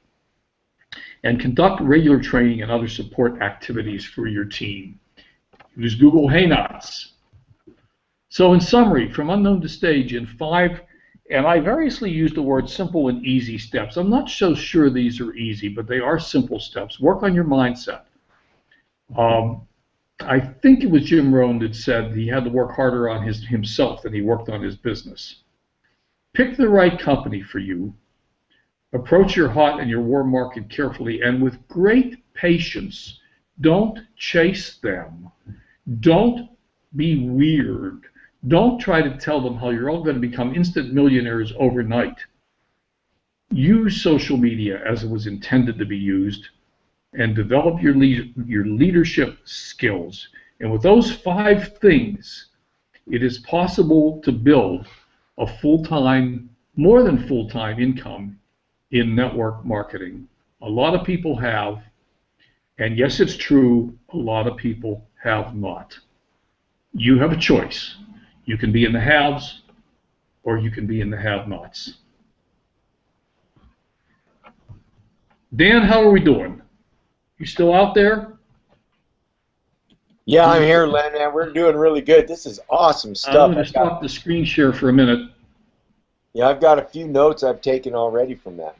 And conduct regular training and other support activities for your team. Use Google Hangouts. So in summary, from unknown to stage in 5, and I variously use the word simple and easy steps. I'm not so sure these are easy, but they are simple steps. Work on your mindset. I think it was Jim Rohn that said he had to work harder on himself than he worked on his business. Pick the right company for you. Approach your hot and your warm market carefully and with great patience. Don't chase them. Don't be weird. Don't try to tell them how you're all going to become instant millionaires overnight. Use social media as it was intended to be used, and develop your leadership skills. And with those 5 things, it is possible to build a full-time, more than full-time income in network marketing. A lot of people have, and yes, it's true, a lot of people have not. You have a choice. You can be in the haves, or you can be in the have-nots. Dan, how are we doing? You still out there? Yeah, I'm here, Len, and we're doing really good. This is awesome stuff. I'm going to stop the screen share for a minute. Yeah, I've got a few notes I've taken already from that.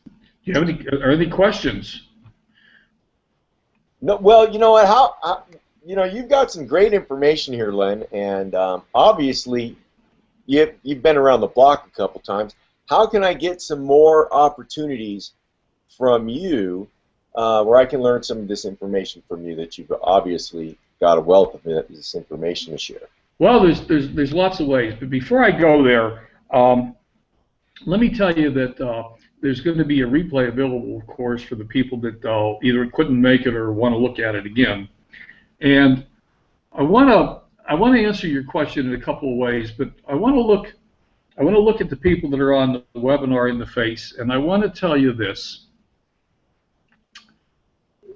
Do you have any? Are there any questions? No, well, you know what? You've got some great information here, Len, and obviously you've been around the block a couple times. How can I get some more opportunities from you where I can learn some of this information from you that you've obviously got a wealth of this information to share? Well, there's lots of ways, but before I go there, let me tell you that there's going to be a replay available, of course, for the people that either couldn't make it or want to look at it again. And I want to answer your question in a couple of ways, but I want to look at the people that are on the webinar in the face, and I want to tell you this.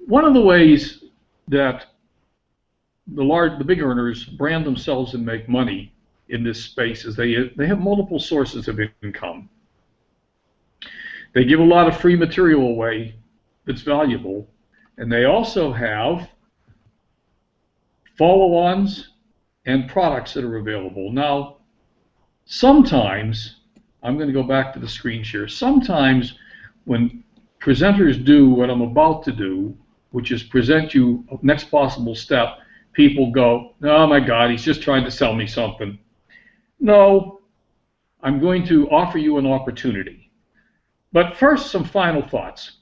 One of the ways that the big earners brand themselves and make money in this space is they have multiple sources of income. They give a lot of free material away that's valuable, and they also have follow-ons and products that are available. Now, sometimes, I'm going to go back to the screen share, sometimes when presenters do what I'm about to do, which is present you a next possible step, people go, oh my God, he's just trying to sell me something. No, I'm going to offer you an opportunity. But first, some final thoughts.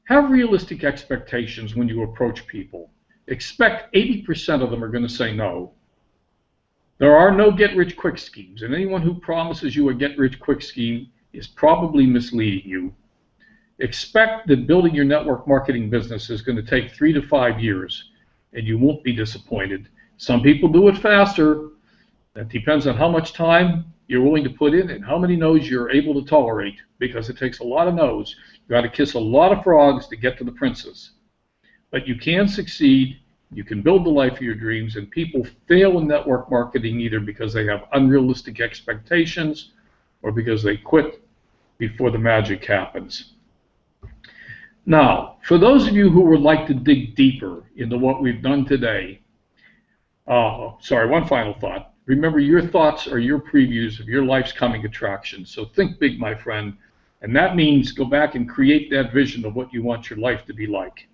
Have realistic expectations when you approach people. Expect 80% of them are going to say no. There are no get-rich-quick schemes, and anyone who promises you a get-rich-quick scheme is probably misleading you. Expect that building your network marketing business is going to take 3 to 5 years, and you won't be disappointed. Some people do it faster. That depends on how much time you're willing to put in and how many no's you're able to tolerate, because it takes a lot of no's. You've got to kiss a lot of frogs to get to the princess. But you can succeed, you can build the life of your dreams, and people fail in network marketing either because they have unrealistic expectations or because they quit before the magic happens. Now, for those of you who would like to dig deeper into what we've done today, one final thought. Remember, your thoughts are your previews of your life's coming attractions. So think big, my friend, and that means go back and create that vision of what you want your life to be like.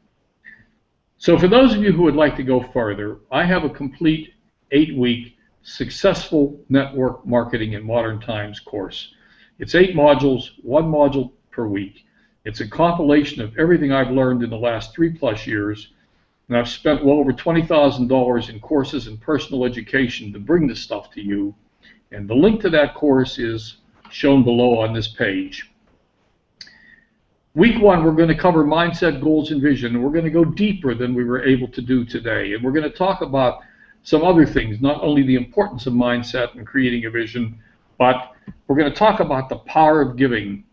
So for those of you who would like to go further, I have a complete 8-week successful network marketing in modern times course. It's 8 modules, 1 module per week. It's a compilation of everything I've learned in the last 3+ years, and I've spent well over $20,000 in courses and personal education to bring this stuff to you. And the link to that course is shown below on this page. Week 1, we're going to cover mindset, goals, and vision, and we're going to go deeper than we were able to do today. And we're going to talk about some other things, not only the importance of mindset and creating a vision, but we're going to talk about the power of giving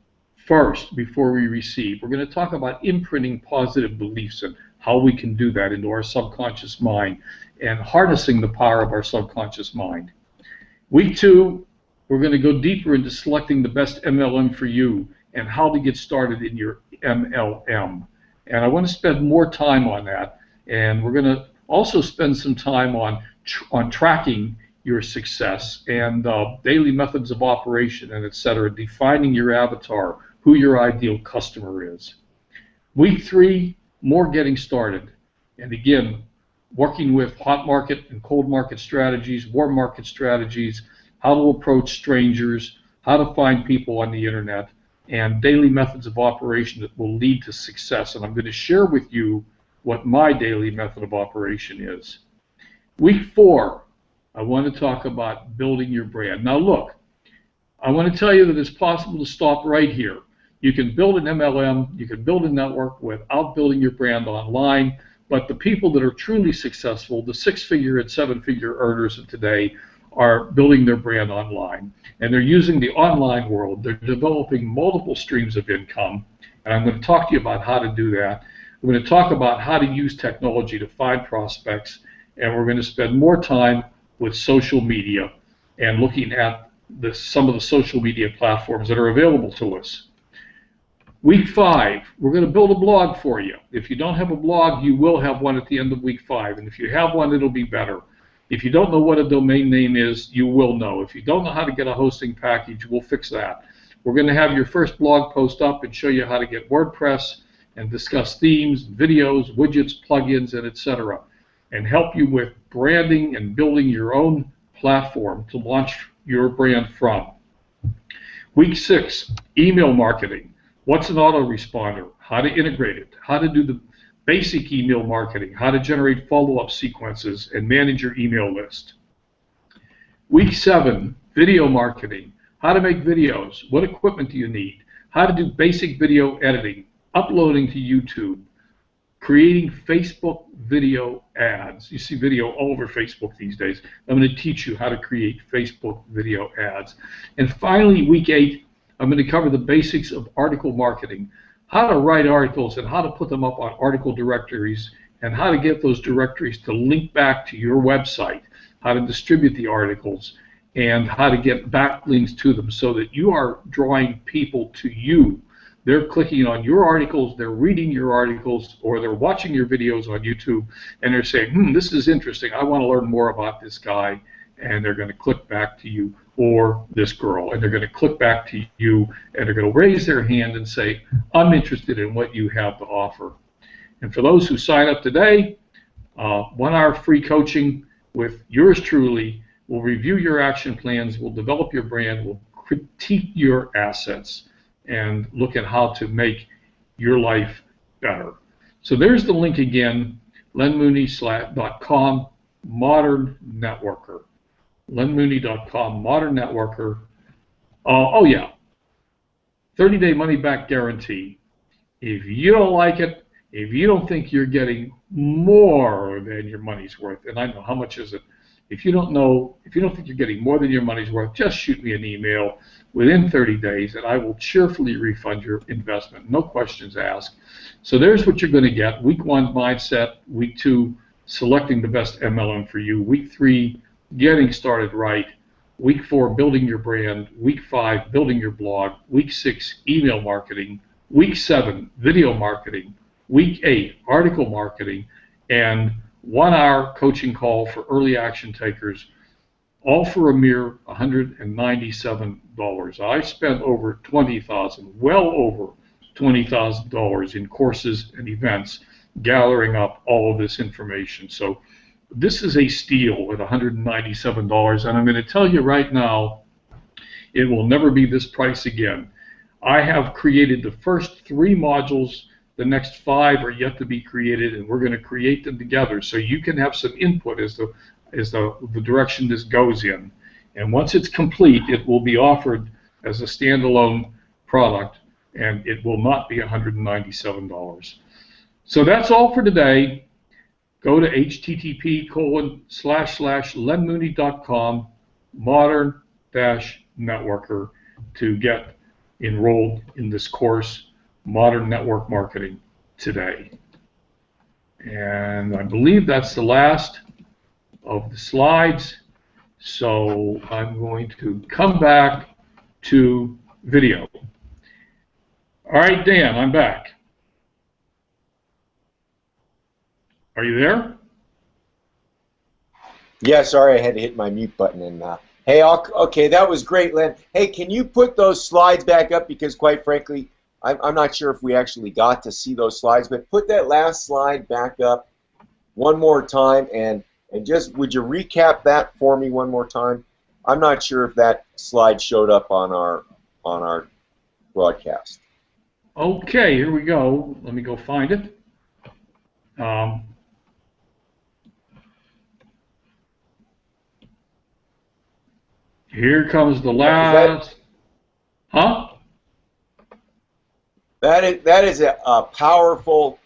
first before we receive. We're going to talk about imprinting positive beliefs and how we can do that into our subconscious mind and harnessing the power of our subconscious mind. Week 2, we're going to go deeper into selecting the best MLM for you and how to get started in your MLM. And I want to spend more time on that. And we're going to also spend some time on tracking your success and daily methods of operation and etc., defining your avatar, who your ideal customer is. Week 3, more getting started. And again, working with hot market and cold market strategies, warm market strategies, how to approach strangers, how to find people on the internet, and daily methods of operation that will lead to success. And I'm going to share with you what my daily method of operation is. Week 4, I want to talk about building your brand. Now look, I want to tell you that it's possible to stop right here. You can build an MLM, you can build a network without building your brand online, but the people that are truly successful, the 6-figure and 7-figure earners of today, are building their brand online, and they're using the online world. They're developing multiple streams of income, and I'm going to talk to you about how to do that. We're going to talk about how to use technology to find prospects, and we're going to spend more time with social media and looking at some of the social media platforms that are available to us. Week 5, we're going to build a blog for you. If you don't have a blog, you will have one at the end of week 5, and if you have one, it'll be better. If you don't know what a domain name is, you will know. If you don't know how to get a hosting package, we'll fix that. We're going to have your first blog post up and show you how to get WordPress and discuss themes, videos, widgets, plugins, and etc., and help you with branding and building your own platform to launch your brand from. Week 6, email marketing. What's an autoresponder? How to integrate it? How to do the basic email marketing? How to generate follow-up sequences and manage your email list. Week 7, video marketing. How to make videos. What equipment do you need? How to do basic video editing, uploading to YouTube, creating Facebook video ads. You see video all over Facebook these days. I'm going to teach you how to create Facebook video ads. And finally, week 8, I'm going to cover the basics of article marketing, how to write articles and how to put them up on article directories, and how to get those directories to link back to your website, how to distribute the articles, and how to get backlinks to them so that you are drawing people to you. They're clicking on your articles, they're reading your articles, or they're watching your videos on YouTube, and they're saying, this is interesting, I want to learn more about this guy, and they're going to click back to you, or this girl, and they're going to click back to you, and they're going to raise their hand and say, I'm interested in what you have to offer. And for those who sign up today, 1 hour free coaching with yours truly. We'll review your action plans, we'll develop your brand, we'll critique your assets, and look at how to make your life better. So there's the link again, lenmooney.com, Modern Networker. lenmooney.com, Modern Networker. Oh yeah, 30-day money-back guarantee. If you don't like it, if you don't think you're getting more than your money's worth, and I know, how much is it? If you don't think you're getting more than your money's worth, just shoot me an email within 30 days, and I will cheerfully refund your investment. No questions asked. So there's what you're going to get. Week 1, mindset. Week 2, selecting the best MLM for you. Week 3, getting started right. Week 4, building your brand. Week 5, building your blog. Week 6, email marketing. Week 7, video marketing. Week 8, article marketing. And 1 hour coaching call for early action takers, all for a mere $197. I spent over $20,000, well over $20,000 in courses and events gathering up all of this information. So this is a steal at $197, and I'm going to tell you right now, it will never be this price again. I have created the first 3 modules. The next 5 are yet to be created, and we're going to create them together so you can have some input as the direction this goes in. And once it's complete, it will be offered as a standalone product, and it will not be $197. So that's all for today. Go to http://lenmooney.com, modern-networker, to get enrolled in this course, Modern Network Marketing, today. And I believe that's the last of the slides. So I'm going to come back to video. All right, Dan, I'm back. Are you there? Yeah, sorry, I had to hit my mute button. And hey, okay, that was great, Len. Hey, can you put those slides back up? Because quite frankly, I'm not sure if we actually got to see those slides, but put that last slide back up one more time, and just, would you recap that for me one more time? I'm not sure if that slide showed up on our broadcast. Okay, here we go. Let me go find it. Here comes the last. Huh? That is a powerful,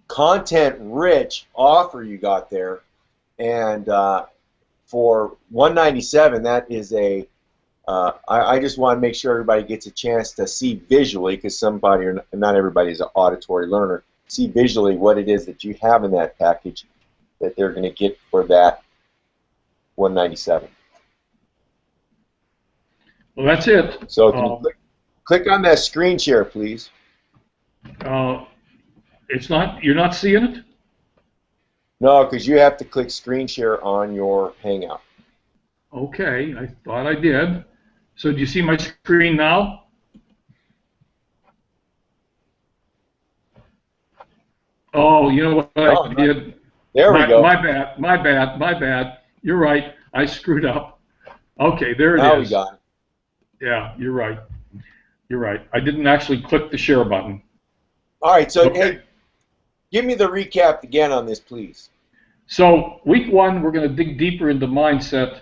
content-rich offer you got there, and for 197, that is a I just want to make sure everybody gets a chance to see visually, because somebody, or not everybody is an auditory learner, see visually what it is that you have in that package that they're going to get for that 197. Well, that's it. So can you click on that screen share, please? It's not. You're not seeing it? No, because you have to click screen share on your Hangout. Okay, I thought I did. So do you see my screen now? Oh, you know what I did? There we go. My bad, my bad, my bad. You're right. I screwed up. Okay, there it is. Now we got it. Yeah, you're right. You're right. I didn't actually click the share button. All right, so Okay. hey, give me the recap again on this, please. So week one, we're going to dig deeper into mindset,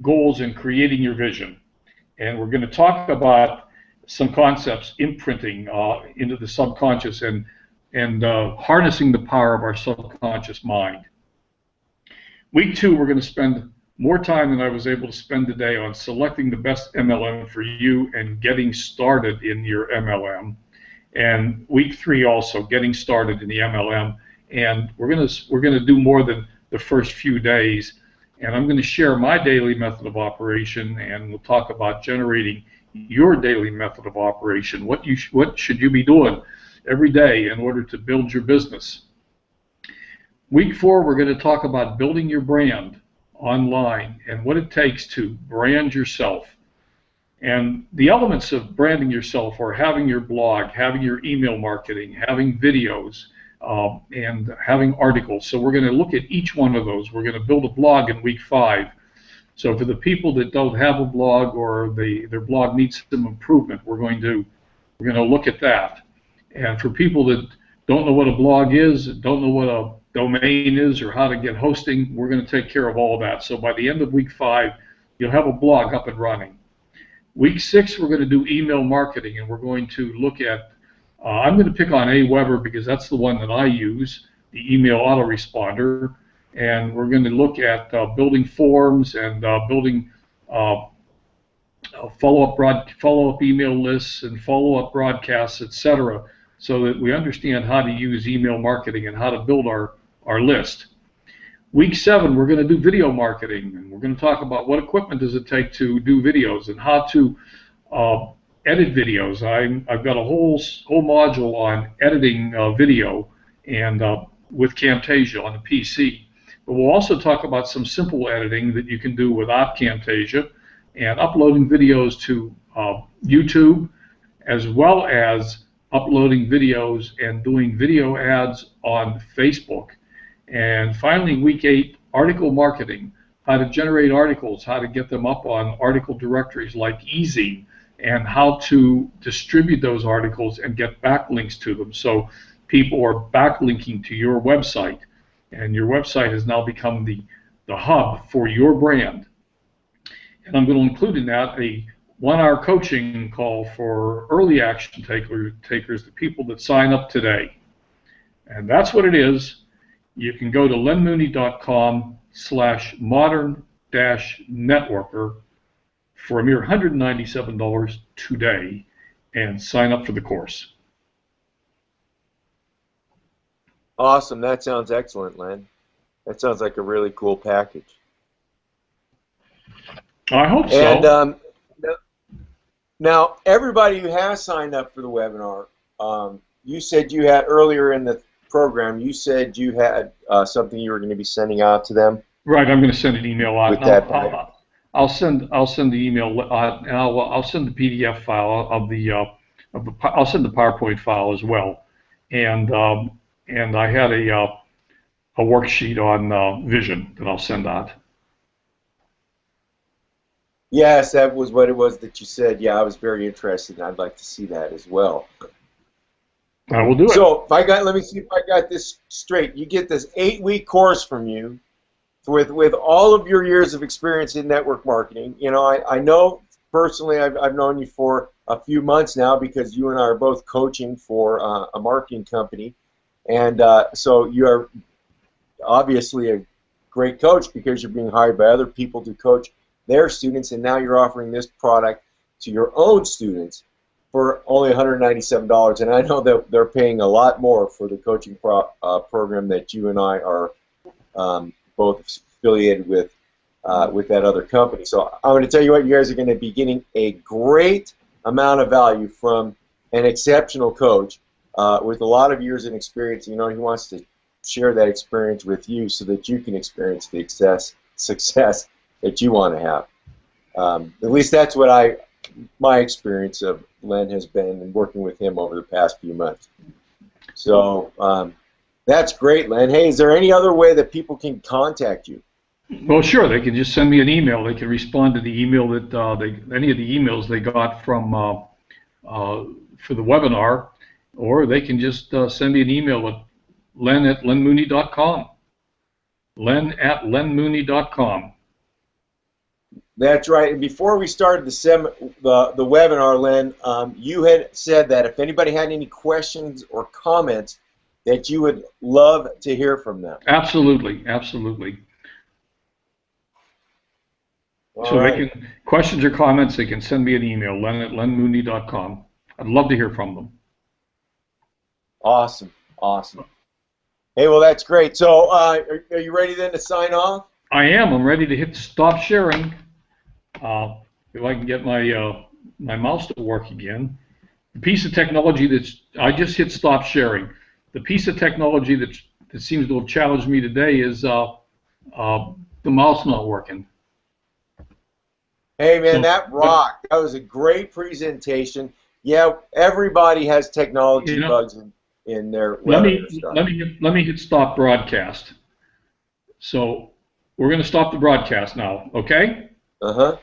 goals, and creating your vision. And we're going to talk about some concepts, imprinting into the subconscious and harnessing the power of our subconscious mind. Week two, we're going to spend more time than I was able to spend today on selecting the best MLM for you and getting started in your MLM. And week three also, getting started in the MLM. And we're going to do more than the first few days. And I'm going to share my daily method of operation, and we'll talk about generating your daily method of operation. What should you be doing every day in order to build your business? Week four, we're going to talk about building your brand online and what it takes to brand yourself. And the elements of branding yourself are having your blog, having your email marketing, having videos, and having articles. So we're going to look at each one of those. We're going to build a blog in week 5. So for the people that don't have a blog or their blog needs some improvement, we're going to look at that. And for people that don't know what a blog is, don't know what a domain is, or how to get hosting, we're going to take care of all of that. So by the end of week 5, you'll have a blog up and running. Week 6, we're going to do email marketing, and we're going to look at I'm going to pick on Aweber because that's the one that I use, the email autoresponder, and we're going to look at building forms and building follow-up email lists and follow-up broadcasts, etc., so that we understand how to use email marketing and how to build our list. Week 7, we're going to do video marketing, and we're going to talk about what equipment does it take to do videos and how to edit videos. I've got a whole module on editing video and with Camtasia on the PC. But we'll also talk about some simple editing that you can do without Camtasia and uploading videos to YouTube, as well as uploading videos and doing video ads on Facebook. And finally, week 8, article marketing, how to generate articles, how to get them up on article directories like Easy, and how to distribute those articles and get backlinks to them. So people are backlinking to your website, and your website has now become the hub for your brand. And I'm going to include in that a 1-hour coaching call for early action takers, the people that sign up today. And that's what it is. You can go to lenmooney.com/modern-networker for a mere $197 today and sign up for the course. Awesome. That sounds excellent, Len. That sounds like a really cool package. I hope so. And now, everybody who has signed up for the webinar, you said you had earlier in the program, you said you had something you were going to be sending out to them. Right. I'm going to send an email out. With that I'll send the email, and I'll send the PDF file I'll send the PowerPoint file as well, and I had a worksheet on vision that I'll send out. Yes, that was what it was that you said. Yeah, I was very interested, and I'd like to see that as well. I will do it. So let me see if I got this straight. You get this 8-week course from you, with all of your years of experience in network marketing. You know, I know personally I've known you for a few months now because you and I are both coaching for a marketing company, and so you are obviously a great coach because you're being hired by other people to coach their students, and now you're offering this product to your own students for only $197. And I know that they're paying a lot more for the coaching program that you and I are both affiliated with that other company. So I'm going to tell you what, you guys are going to be getting a great amount of value from an exceptional coach with a lot of years of experience. You know, he wants to share that experience with you so that you can experience the success that you want to have. At least that's what my experience of Len has been in working with him over the past few months. So that's great, Len. Hey, is there any other way that people can contact you? Well, sure. They can just send me an email. They can respond to the email that any of the emails they got from for the webinar, or they can just send me an email at len@lenmooney.com. len@lenmooney.com. That's right. And before we started the webinar, Len, you had said that if anybody had any questions or comments, that you would love to hear from them. Absolutely, absolutely. So right. they can, questions or comments, they can send me an email, len@lenmooney.com. I'd love to hear from them. Awesome, awesome. Hey, well, that's great. So are you ready then to sign off? I am. I'm ready to hit stop sharing. If I can get my my mouse to work again. The piece of technology I just hit stop sharing. The piece of technology that seems to have challenged me today is the mouse not working. Hey, man, that rocked. That was a great presentation. Yeah, everybody has technology bugs in their let me hit stop broadcast. So we're going to stop the broadcast now, okay? Uh-huh.